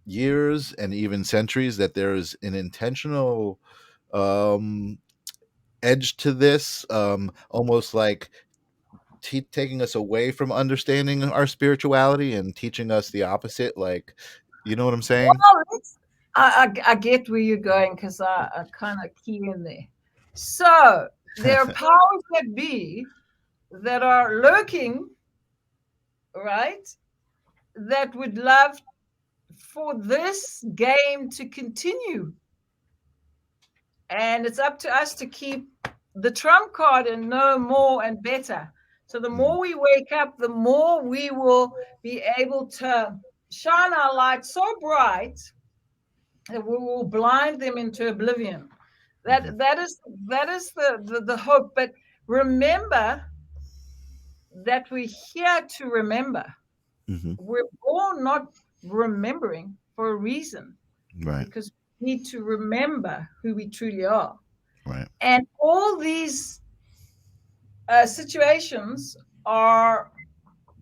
years and even centuries that there is an intentional um edge to this, almost like taking us away from understanding our spirituality and teaching us the opposite, like, you know what I'm saying? well, I get where you're going because I kind of key in there. So there are powers that be that are lurking, right? That would love for this game to continue. And it's up to us to keep the trump card and know more and better. So the more we wake up, the more we will be able to shine our light so bright that we will blind them into oblivion. That is the hope. But remember that we're here to remember. We're all not remembering for a reason, Right. because we need to remember who we truly are. Right. And all these situations are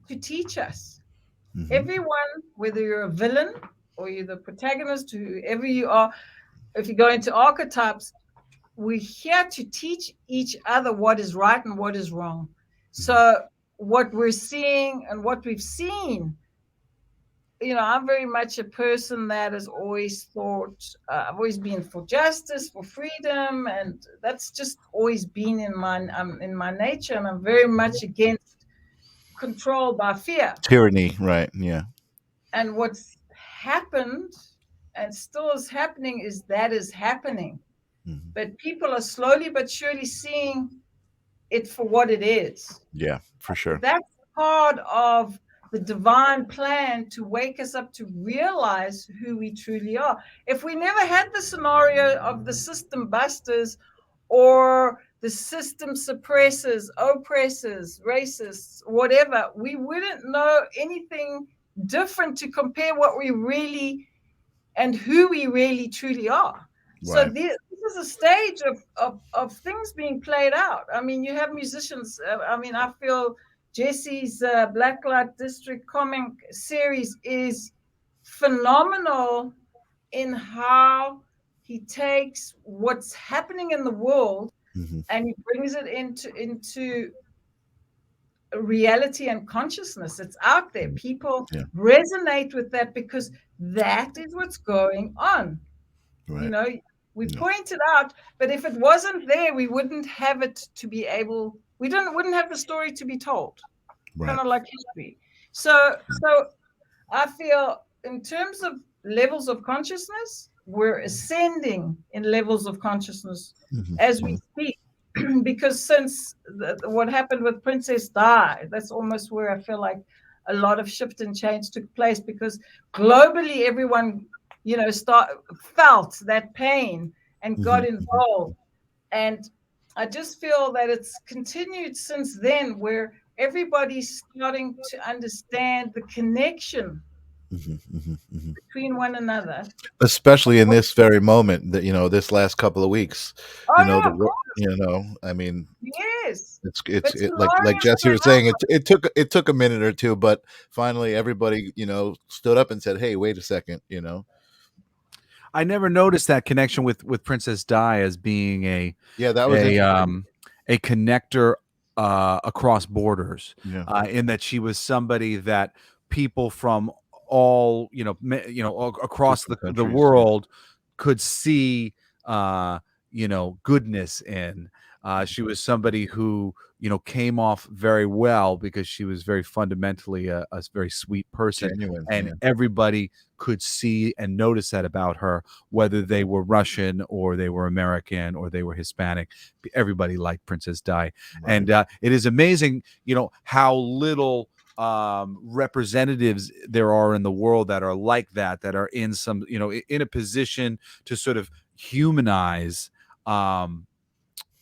to teach us. Everyone, whether you're a villain or you're the protagonist, whoever you are, if you go into archetypes, we're here to teach each other what is right and what is wrong. So what we're seeing and what we've seen, I'm very much a person that has always thought, I've always been for justice, for freedom, and that's just always been in my nature. And I'm very much against control by fear. Tyranny, right? Yeah. And what's happened and still is happening is that is happening. But people are slowly but surely seeing it for what it is. Yeah, for sure. That's part of the divine plan to wake us up to realize who we truly are. If we never had the scenario of the system busters or the system suppressors, oppressors, racists, whatever, we wouldn't know anything different to compare what we really and who we really truly are. So Right. this is a stage of things being played out. I mean, you have musicians. I feel Jesse's Blacklight District comic series is phenomenal in how he takes what's happening in the world and he brings it into reality and consciousness. It's out there. People resonate with that because that is what's going on. Right. We point it out, but if it wasn't there, we wouldn't have it to be able. We wouldn't have the story to be told. Right. Kind of like history. So I feel in terms of levels of consciousness, we're ascending in levels of consciousness as we speak. Because since what happened with Princess Di, that's almost where I feel like a lot of shift and change took place, because globally everyone, felt that pain and got involved. And I just feel that it's continued since then, where everybody's starting to understand the connection between one another, especially in this very moment, that this last couple of weeks. I mean, yes, it's like Jesse was saying, it took a minute or two, but finally everybody stood up and said, hey, wait a second. I never noticed that connection with Princess Di as being a connector across borders, in that she was somebody that people from all across the world could see goodness in. She was somebody who came off very well because she was very fundamentally a very sweet person. Genuine, and everybody could see and notice that about her, whether they were Russian or they were American or they were Hispanic. Everybody liked Princess Di. Right. And it is amazing, how little representatives there are in the world that are like that are in some, in a position to sort of humanize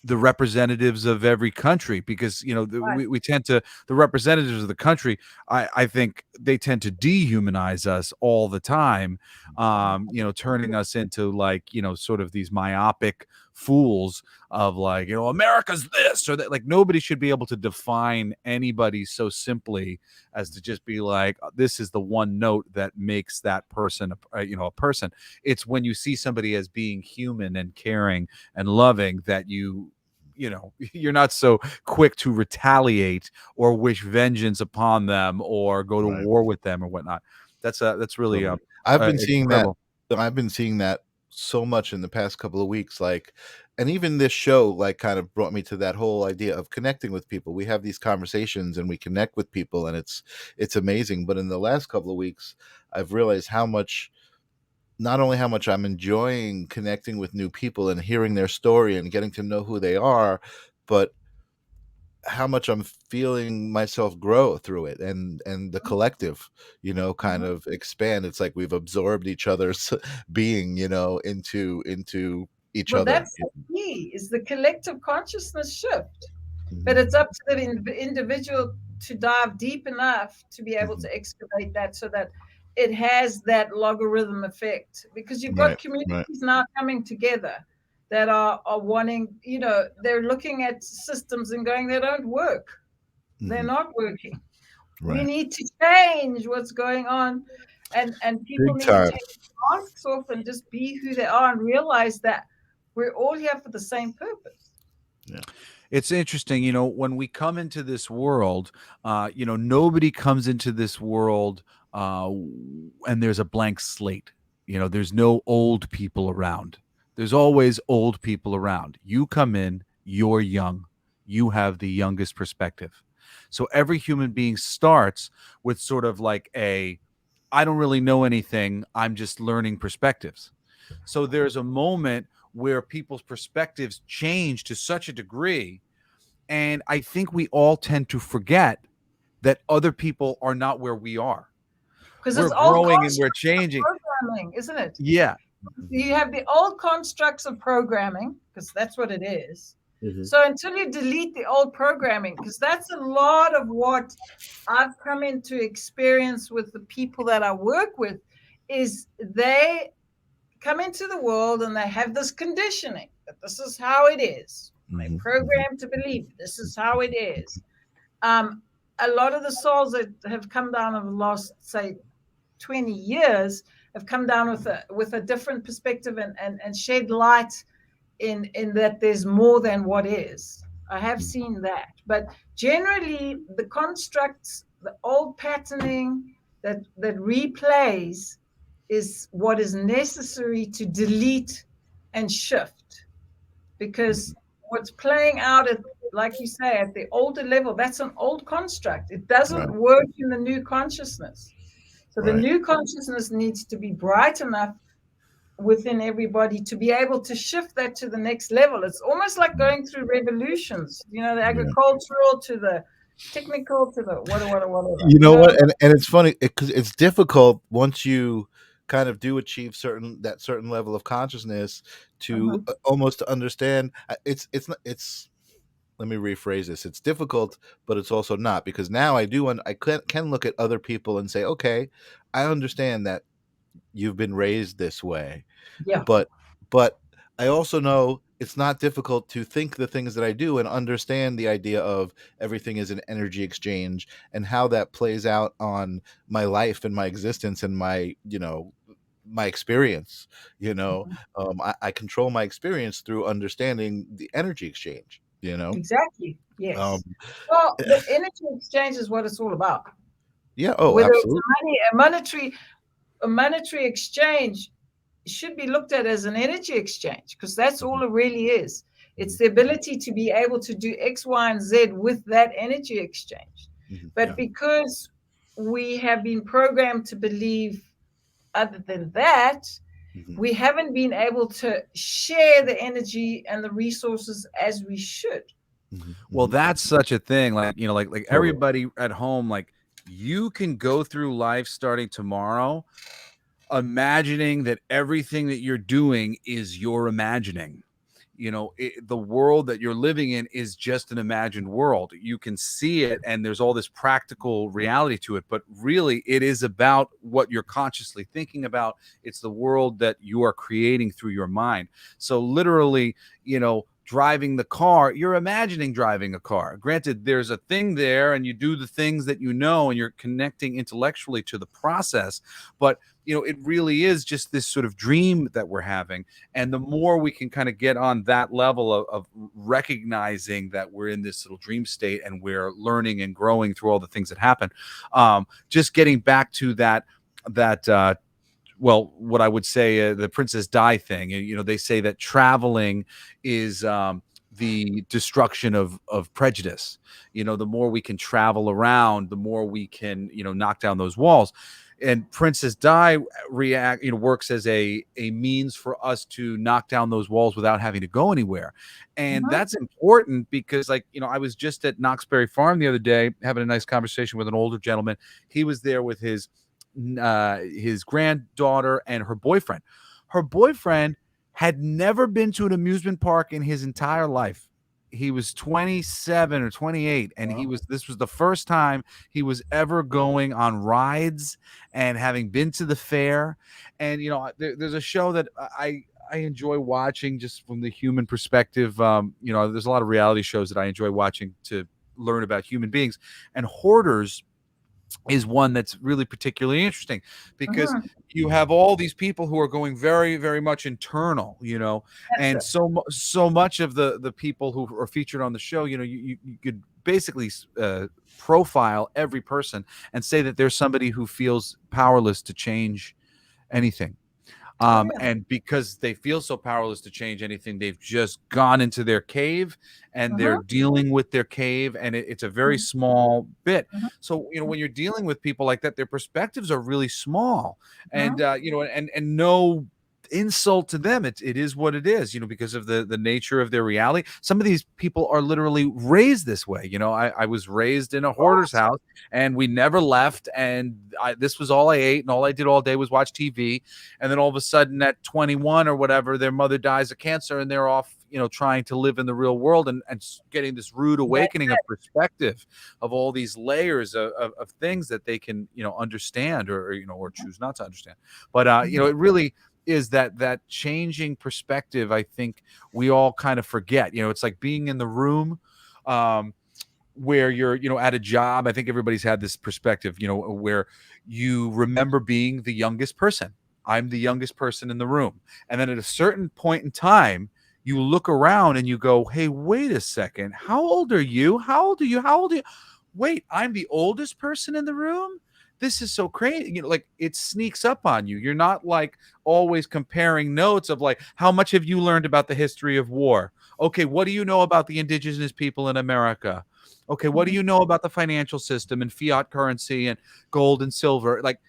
the representatives of every country, because we tend to, the representatives of the country, I think they tend to dehumanize us all the time, turning us into like sort of these myopic fools of like, America's this or that. Like, nobody should be able to define anybody so simply as to just be like, this is the one note that makes that person a person. It's when you see somebody as being human and caring and loving that you're not so quick to retaliate or wish vengeance upon them or go to war with them or whatnot. That's really I've been seeing incredible. I've been seeing that so much in the past couple of weeks, and even this show kind of brought me to that whole idea of connecting with people. We have these conversations and we connect with people, and it's amazing. But in the last couple of weeks, I've realized not only how much I'm enjoying connecting with new people and hearing their story and getting to know who they are, but how much I'm feeling myself grow through it, and the collective, kind Mhm. of expand. It's like we've absorbed each other's being, into each Well, other. that's the key, is the collective consciousness shift. But Mhm, it's up to the individual to dive deep enough to be able mhm. to excavate that so that it has that logarithm effect. Because you've got Right, right. communities now coming together that are wanting, they're looking at systems and going, they don't work. They're Mhm. not working. We Right. need to change what's going on. And people Big need to time. take masks off and just be who they are and realize that we're all here for the same purpose. Yeah. It's interesting, when we come into this world, nobody comes into this world and there's a blank slate. There's no old people around. There's always old people around. You come in, you're young, you have the youngest perspective. So every human being starts with sort of like I don't really know anything, I'm just learning perspectives. So there's a moment where people's perspectives change to such a degree, and I think we all tend to forget that other people are not where we are. Because We're it's old growing and we're constructs of changing. programming, isn't it? Yeah. You have the old constructs of programming, because that's what it is. Mhm. So until you delete the old programming, because that's a lot of what I've come into experience with the people that I work with, is they come into the world and they have this conditioning that this is how it is. They're Mhm. Mhm. programmed to believe this is how it is. Um, a lot of the souls that have come down over the last, say, 20 years have come down with a different perspective and shed light in that there's more than what is. I have Mhm. seen that. But generally the constructs, the old patterning that replays is what is necessary to delete and shift, because Mhm. what's playing out at, like you say, at the older level, that's an old construct. It Right. doesn't work in the new consciousness. So the Right. new consciousness needs to be bright enough within everybody to be able to shift that to the next level. It's almost like Mhm. going through revolutions, the Yeah. agricultural to the technical to the whatever, You know what? And it's funny because it's difficult once you kind of do achieve certain level of consciousness to Mhm. almost to understand. It's not it's Let me rephrase this. It's difficult, but it's also not, because now I can look at other people and say, okay, I understand that you've been raised this way, Yeah, but but I also know it's not difficult to think the things that I do and understand the idea of everything is an energy exchange, and how that plays out on my life and my existence and my experience. I control my experience through understanding the energy exchange. exactly. um Yes. Well, the energy exchange is what it's all about. yeah, oh, Whether it's absolutely. money, a monetary exchange should be looked at as an energy exchange, because that's Mhm, all it really is. mhm, It's the ability to be able to do X, Y, and Z with that energy exchange. mhm, But yeah. because we have been programmed to believe other than that, Mhm, we haven't been able to share the energy and the resources as we should. mhm, Well, mhm. that's such a thing. Like, like Totally. everybody at home, like you can go through life starting tomorrow, imagining that everything that you're doing is your imagining. The world that you're living in is just an imagined world. You can see it, and there's all this practical reality to it, but really it is about what you're consciously thinking about. It's the world that you are creating through your mind. So literally, driving the car, you're imagining driving a car. Granted, there's a thing there and you do the things that and you're connecting intellectually to the process, but it really is just this sort of dream that we're having. And the more we can kind of get on that level of recognizing that we're in this little dream state and we're learning and growing through all the things that happen, just getting back to that well, what I would say, the Princess Di thing. They say that traveling is the destruction of prejudice. The more we can travel around, the more we can knock down those walls. and Princess Di works as a means for us to knock down those walls without having to go anywhere. And that's important because, like, I was just at Knoxbury Farm the other day having a nice conversation with an older gentleman. He was there with his granddaughter and her boyfriend. Her boyfriend had never been to an amusement park in his entire life. He was 27 or 28, and this was the first time he was ever going on rides and having been to the fair. And there's a show that I enjoy watching just from the human perspective. There's a lot of reality shows that I enjoy watching to learn about human beings, and Hoarders is one that's really particularly interesting because you have all these people who are going very, very much internal, and so much of the people who are featured on the show, you could basically profile every person and say that there's somebody who feels powerless to change anything. And because they feel so powerless to change anything, they've just gone into their cave and they're dealing with their cave, and it's a very small bit. So, when you're dealing with people like that, their perspectives are really small, and and no insult to them. It is what it is, because of the nature of their reality. Some of these people are literally raised this way. I was raised in a hoarder's house, and we never left, and this was all I ate, and all I did all day was watch TV. And then all of a sudden at 21 or whatever, their mother dies of cancer, and they're off trying to live in the real world and getting this rude awakening of perspective of all these layers of things that they can understand or choose not to understand. But it really is that changing perspective. I think we all kind of forget. It's like being in the room where you're at a job. I think everybody's had this perspective, where you remember being the youngest person. I'm the youngest person in the room. And then at a certain point in time, you look around and you go, hey, wait a second. How old are you? How old are you? How old are you? Wait, I'm the oldest person in the room? This is so crazy. Like, it sneaks up on you. You're not like always comparing notes of like, how much have you learned about the history of war? Okay, what do you know about the indigenous people in America? Okay, what do you know about the financial system and fiat currency and gold and silver? Like,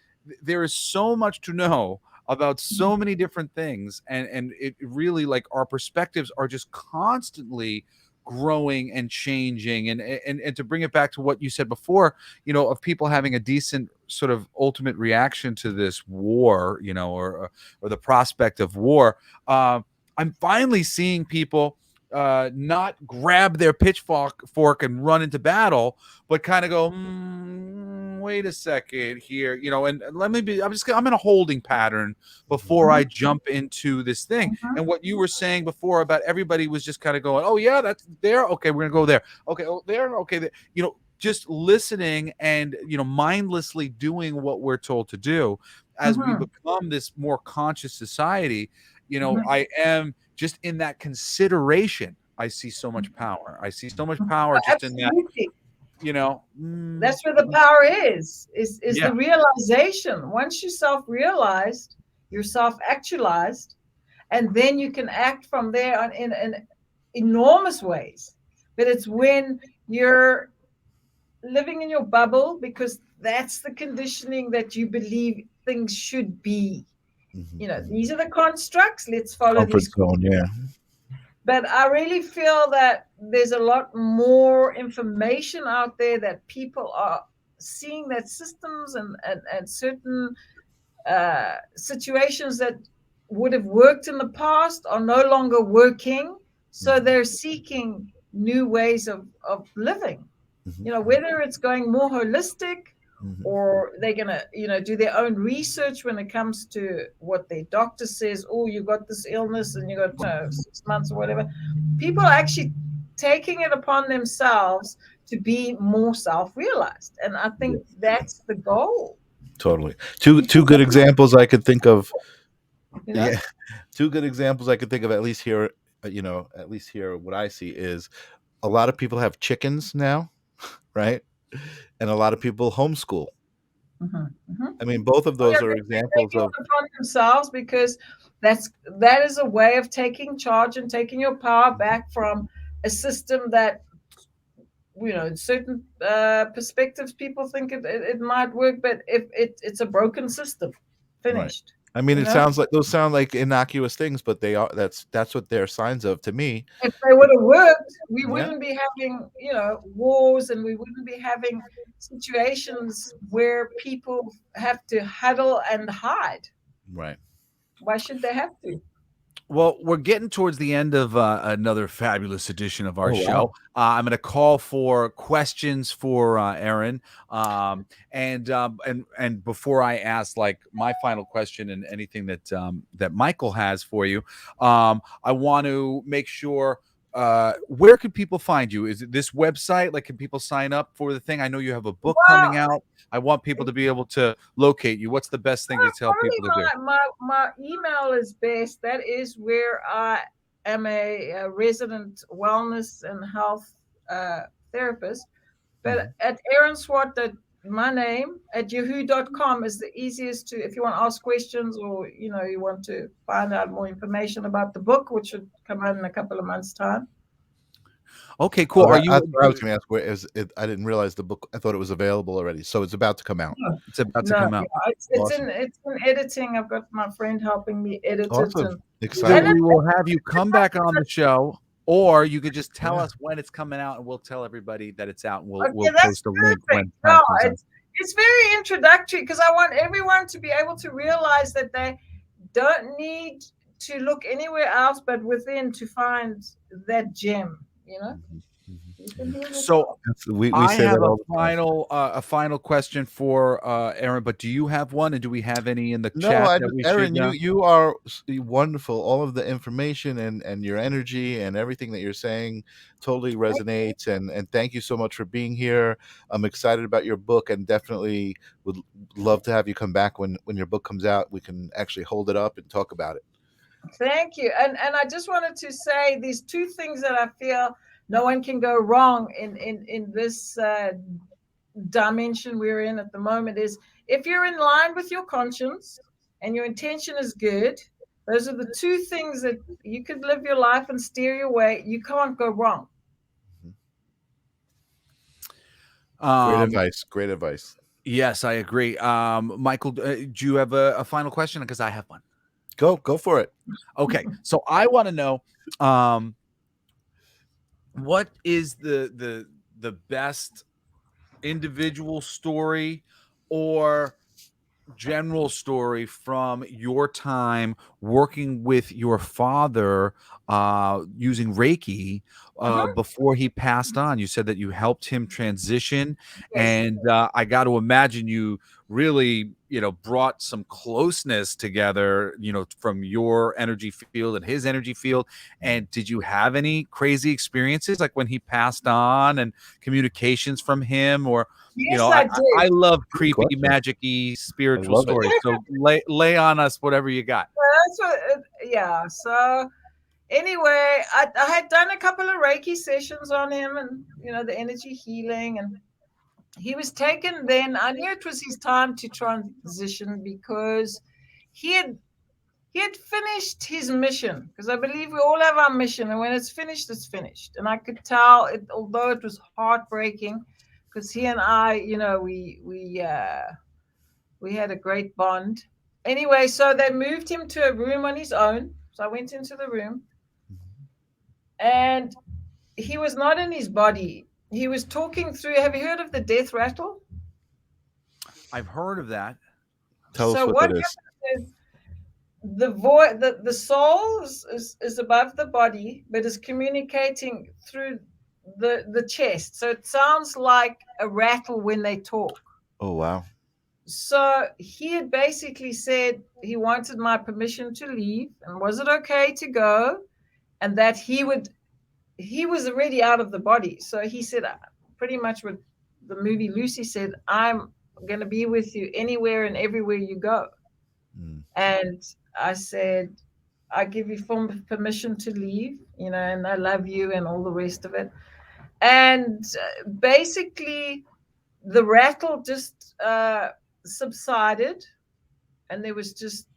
there is so much to know about so many different things, and it really, like, our perspectives are just constantly growing and changing. And to bring it back to what you said before, of people having a decent sort of ultimate reaction to this war, or the prospect of war. I'm finally seeing people not grab their pitchfork and run into battle, but kind of go, wait a second here, and let me be, I'm in a holding pattern before I jump into this thing. And what you were saying before about everybody was just kind of going, oh yeah, that's there. Okay, we're gonna go there. Okay, oh, there. Okay, there. Just listening and mindlessly doing what we're told to do. As we become this more conscious society, I am just in that consideration. I see so much power. I see so much power just in that. That's where the power is the realization. Once you self-realized, you're self-actualized, and then you can act from there on in enormous ways. But it's when you're living in your bubble, because that's the conditioning that you believe things should be. These are the constructs. Let's follow Comfort these. zone, yeah. But I really feel that there's a lot more information out there, that people are seeing that systems and certain situations that would have worked in the past are no longer working. So they're seeking new ways of living, whether it's going more holistic, or they're going to, do their own research when it comes to what their doctor says. Oh, you got this illness and you got 6 months or whatever. People are actually taking it upon themselves to be more self-realized. And I think that's the goal. Totally. Two good examples I could think of. Yeah. Two good examples I could think of, at least here, what I see is a lot of people have chickens now, right? And a lot of people homeschool. I mean, both of those are examples of themselves, because that is a way of taking charge and taking your power back from a system that in certain perspectives, people think it might work, but if it's a broken system, finished. I mean, You it know, sounds like those sound like innocuous things, but they are. That's what they're signs of to me. if they would have worked, we Yeah. wouldn't be having wars, and we wouldn't be having situations where people have to huddle and hide. Right. Why should they have to? Well, we're getting towards the end of another fabulous edition of our Oh, show. wow. I'm going to call for questions for Eiran, and before I ask like my final question and anything that Michael has for you, I want to make sure. Where can people find you? Is it this website? Like, can people sign up for the thing? I know you have a book coming out. I want people to be able to locate you. What's the best thing to tell people to do? Probably my email is best. That is where I am a resident wellness and health therapist. But at Eiran Swart, my name at yahoo.com is the easiest to, if you want to ask questions, or you want to find out more information about the book, which should come out in a couple of months' time. Okay, cool. Oh, Are that's you? what I was going to ask. Where is it? I didn't realize the book. I thought it was available already, so it's about to come out. It's about to No, come out. it's Awesome. in editing. I've got my friend helping me edit it, Awesome. and Exciting. We will have you come back on the show, or you could just tell us when it's coming out, and we'll tell everybody that it's out, and we'll that's post a link when perfect. time No, comes out. it's very introductory, because I want everyone to be able to realize that they don't need to look anywhere else but within to find that gem. You can do it So We I say have that all the time. a final question for Eiran, but do you have one, and do we have any in the No, chat that we Eiran, should? you are wonderful. All of the information and your energy and everything that you're saying totally resonates. And thank you so much for being here. I'm excited about your book, and definitely would love to have you come back when your book comes out. We can actually hold it up and talk about it. Thank you. And I just wanted to say these two things that I feel no one can go wrong in this dimension we're in at the moment is, if you're in line with your conscience and your intention is good, those are the two things that you could live your life and steer your way. You can't go wrong. Great advice. Great advice. Yes, I agree. Michael, do you have a final question? Because I have one. Go for it. Okay, so I want to know, what is the best individual story or general story from your time working with your father using Reiki before he passed on? You said that you helped him transition, and I got to imagine you really brought some closeness together, from your energy field and his energy field. And did you have any crazy experiences like when he passed on, and communications from him? Or Yes, I love creepy, question. magic-y, spiritual love it. stories. So lay on us whatever you got. That's what, so anyway, I had done a couple of Reiki sessions on him, and the energy healing, and he was taken then. I knew it was his time to transition, because he had finished his mission, because I believe we all have our mission, and when it's finished, it's finished. And I could tell it, although it was heartbreaking, because he and I, we had a great bond. Anyway, so they moved him to a room on his own. So I went into the room, and he was not in his body. He was talking through. Have you heard of the death rattle? I've heard of that. Tell us what that is. The soul is above the body, but is communicating through the chest. So it sounds like a rattle when they talk. Oh, wow. So he had basically said he wanted my permission to leave, and was it okay to go, and that he was already out of the body. So he said pretty much what the movie Lucy said, I'm going to be with you anywhere and everywhere you go. And I said, I give you full permission to leave, and I love you and all the rest of it. And basically the rattle just subsided, and there was just,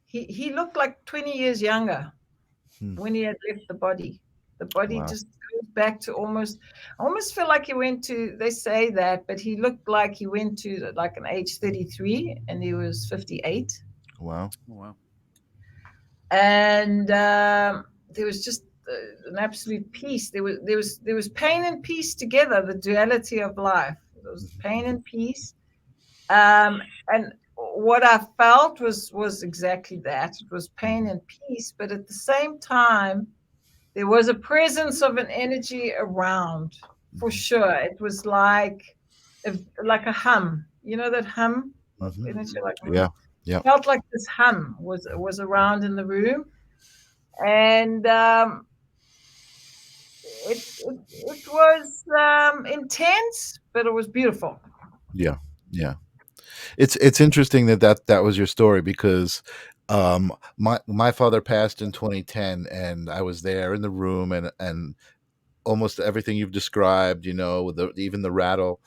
he looked like 20 years younger when he had left the body. The body Wow. just goes back to almost. I almost feel like he went to. They say that, but he looked like he went to like an age 33, and he was 58, Wow. Oh, wow. and there was just an absolute peace. There was pain and peace together. The duality of life. There was pain and peace. And what I felt was exactly that. It was pain and peace, but at the same time, there was a presence of an energy around, for sure. It was like a hum. You know that hum of Mhm. energy, like Yeah. Yeah. felt like this hum was around in the room, and it was intense, but it was beautiful. Yeah. Yeah. It's interesting that was your story because my father passed in 2010, and I was there in the room, and almost everything you've described, with even the rattle,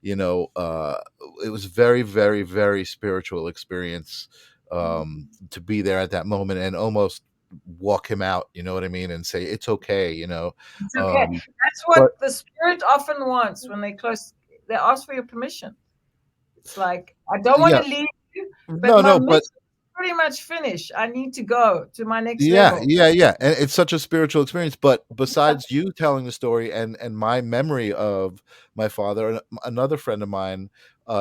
you know, uh, it was very, very, very spiritual experience, to be there at that moment and almost walk him out, you know what I mean, and say it's okay, It's okay. um, That's but what the spirit often wants when they close. They ask for your permission. It's like, I don't want yeah, to leave you, but no, my no, mission but is pretty much finished. I need to go to my next yeah, level. yeah, yeah, and it's such a spiritual experience. But besides you telling the story and my memory of my father, another friend of mine,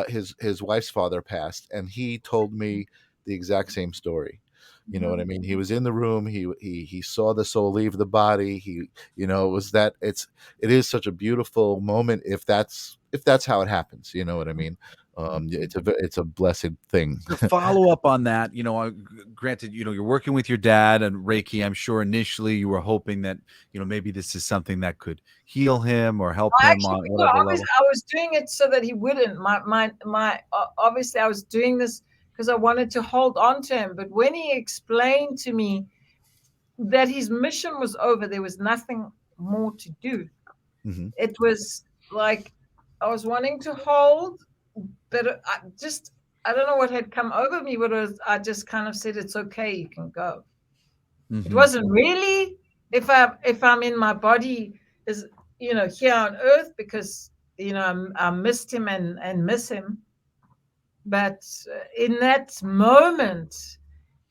his wife's father passed, and he told me the exact same story. You know what I Mhm. mean? He was in the room. He saw the soul leave the body. It was that it is such a beautiful moment if that's how it happens. You know what I mean? It's a blessed thing. To follow up on that, granted, you're working with your dad and Reiki. I'm sure initially you were hoping that, maybe this is something that could heal him or help I him actually, on whatever level. I was doing it so that he wouldn't. Obviously, I was doing this because I wanted to hold on to him. But when he explained to me that his mission was over, there was nothing more to do. Hmm. It was like I was wanting to hold, but I don't know what had come over me, but I just kind of said, it's okay, you can go. It Mhm. wasn't really if I'm in my body is here on earth because I missed him and miss him, but in that moment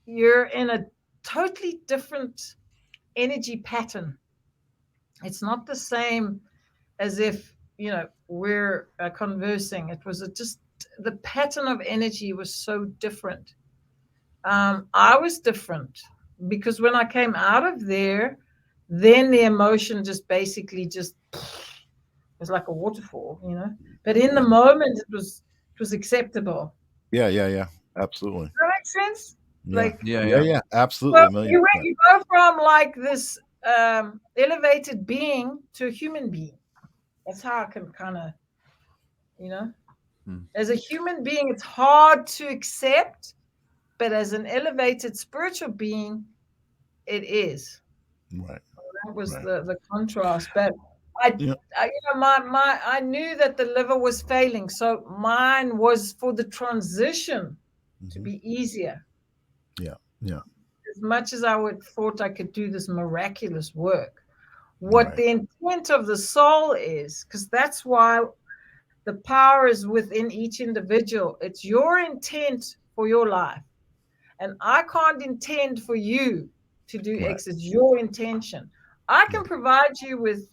you're in a totally different energy pattern. It's not the same as if we're conversing. It was just the pattern of energy was so different. I was different because when I came out of there, then the emotion just basically just was like a waterfall. But in the Yeah, moment, it was acceptable. yeah, yeah, yeah. Absolutely. Does that make sense? Yeah, Like, Yeah, yeah, yeah. yeah. so Absolutely, a million percent. you go from like this elevated being to a human being. That's how I can kind of, you know, Mm. as a human being, it's hard to accept, but as an elevated spiritual being, it is. Right, That was right. the contrast. But I, Yeah. I knew that the liver was failing, so mine was for the transition to Hmm. be easier. Yeah, yeah. As much as I would thought I could do this miraculous work, what Right. the intent of the soul is, because that's why the power is within each individual. It's your intent for your life. And I can't intend for you to do Right. X. It's your intention. I Yeah. can provide you with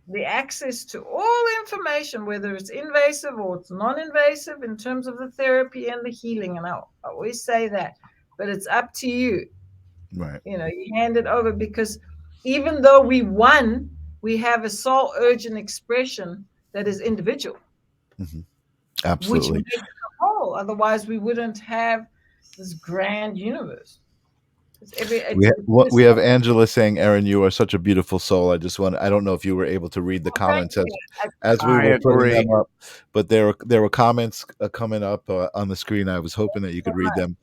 the access to all information, whether it's invasive or it's non-invasive in terms of the therapy and the healing. And I always say that, but it's up to you. Right. You hand it over because even though we won, we have a soul urge and expression that is individual, Hmm. which Absolutely. makes it a whole. Otherwise, we wouldn't have this grand universe. It's every it's We just have Angela saying, "Aaron, you are such a beautiful soul." I don't know if you were able to read the thank comments you. as we I were putting agree. them up, but there were comments coming up on the screen. I was hoping that you could read them,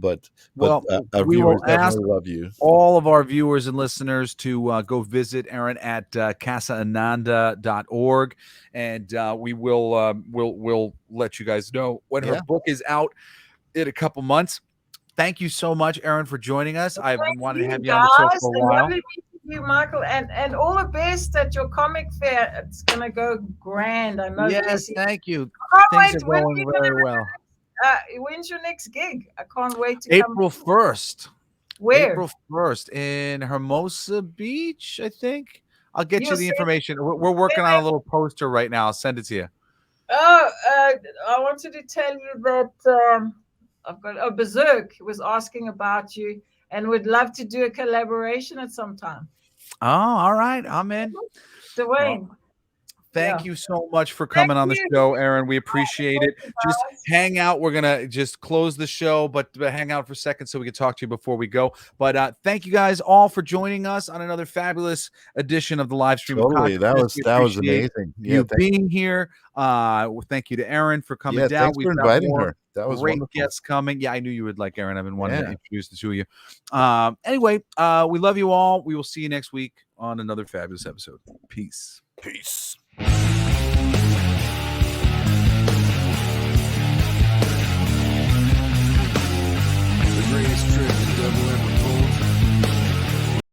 but Well, our we will viewers ask definitely love you. all of our viewers and listeners to go visit Aaron at casaananda.org, and we'll let you guys know when her Yeah, book is out in a couple months. Thank you so much, Aaron, for joining us. I've been wanting to You have you on the show guys, for a and while. lovely meeting you, Michael, and all the best at your comic fair. It's gonna go grand. I know Yes, this. thank you. Can't Things wait. are When are going you very well. when's your next gig? I can't wait to come. April 1st. Where? April 1st in Hermosa Beach, I think. I'll get you You'll the send- information. We're working on a little poster right now. I'll send it to you. Oh, I wanted to tell you that I've got Berserk was asking about you and would love to do a collaboration at some time. Oh, all right. I'm in. Dwayne. Well, thank Yeah. you so much for coming on the you. show, Eiran. We appreciate it. Thank you, Just guys. hang out. We're gonna just close the show, but hang out for a second so we can talk to you before we go. But thank you guys all for joining us on another fabulous edition of the live stream of Totally. That consciousness. was We appreciate amazing. Yeah, you being here. Thank you to Eiran for coming down. thanks for We've got inviting more her. That was great wonderful. guests coming. Yeah, I knew you would like Eiran. I've been wanting to Yeah. introduce the two of you. Anyway, we love you all. We will see you next week on another fabulous episode. Peace. Peace.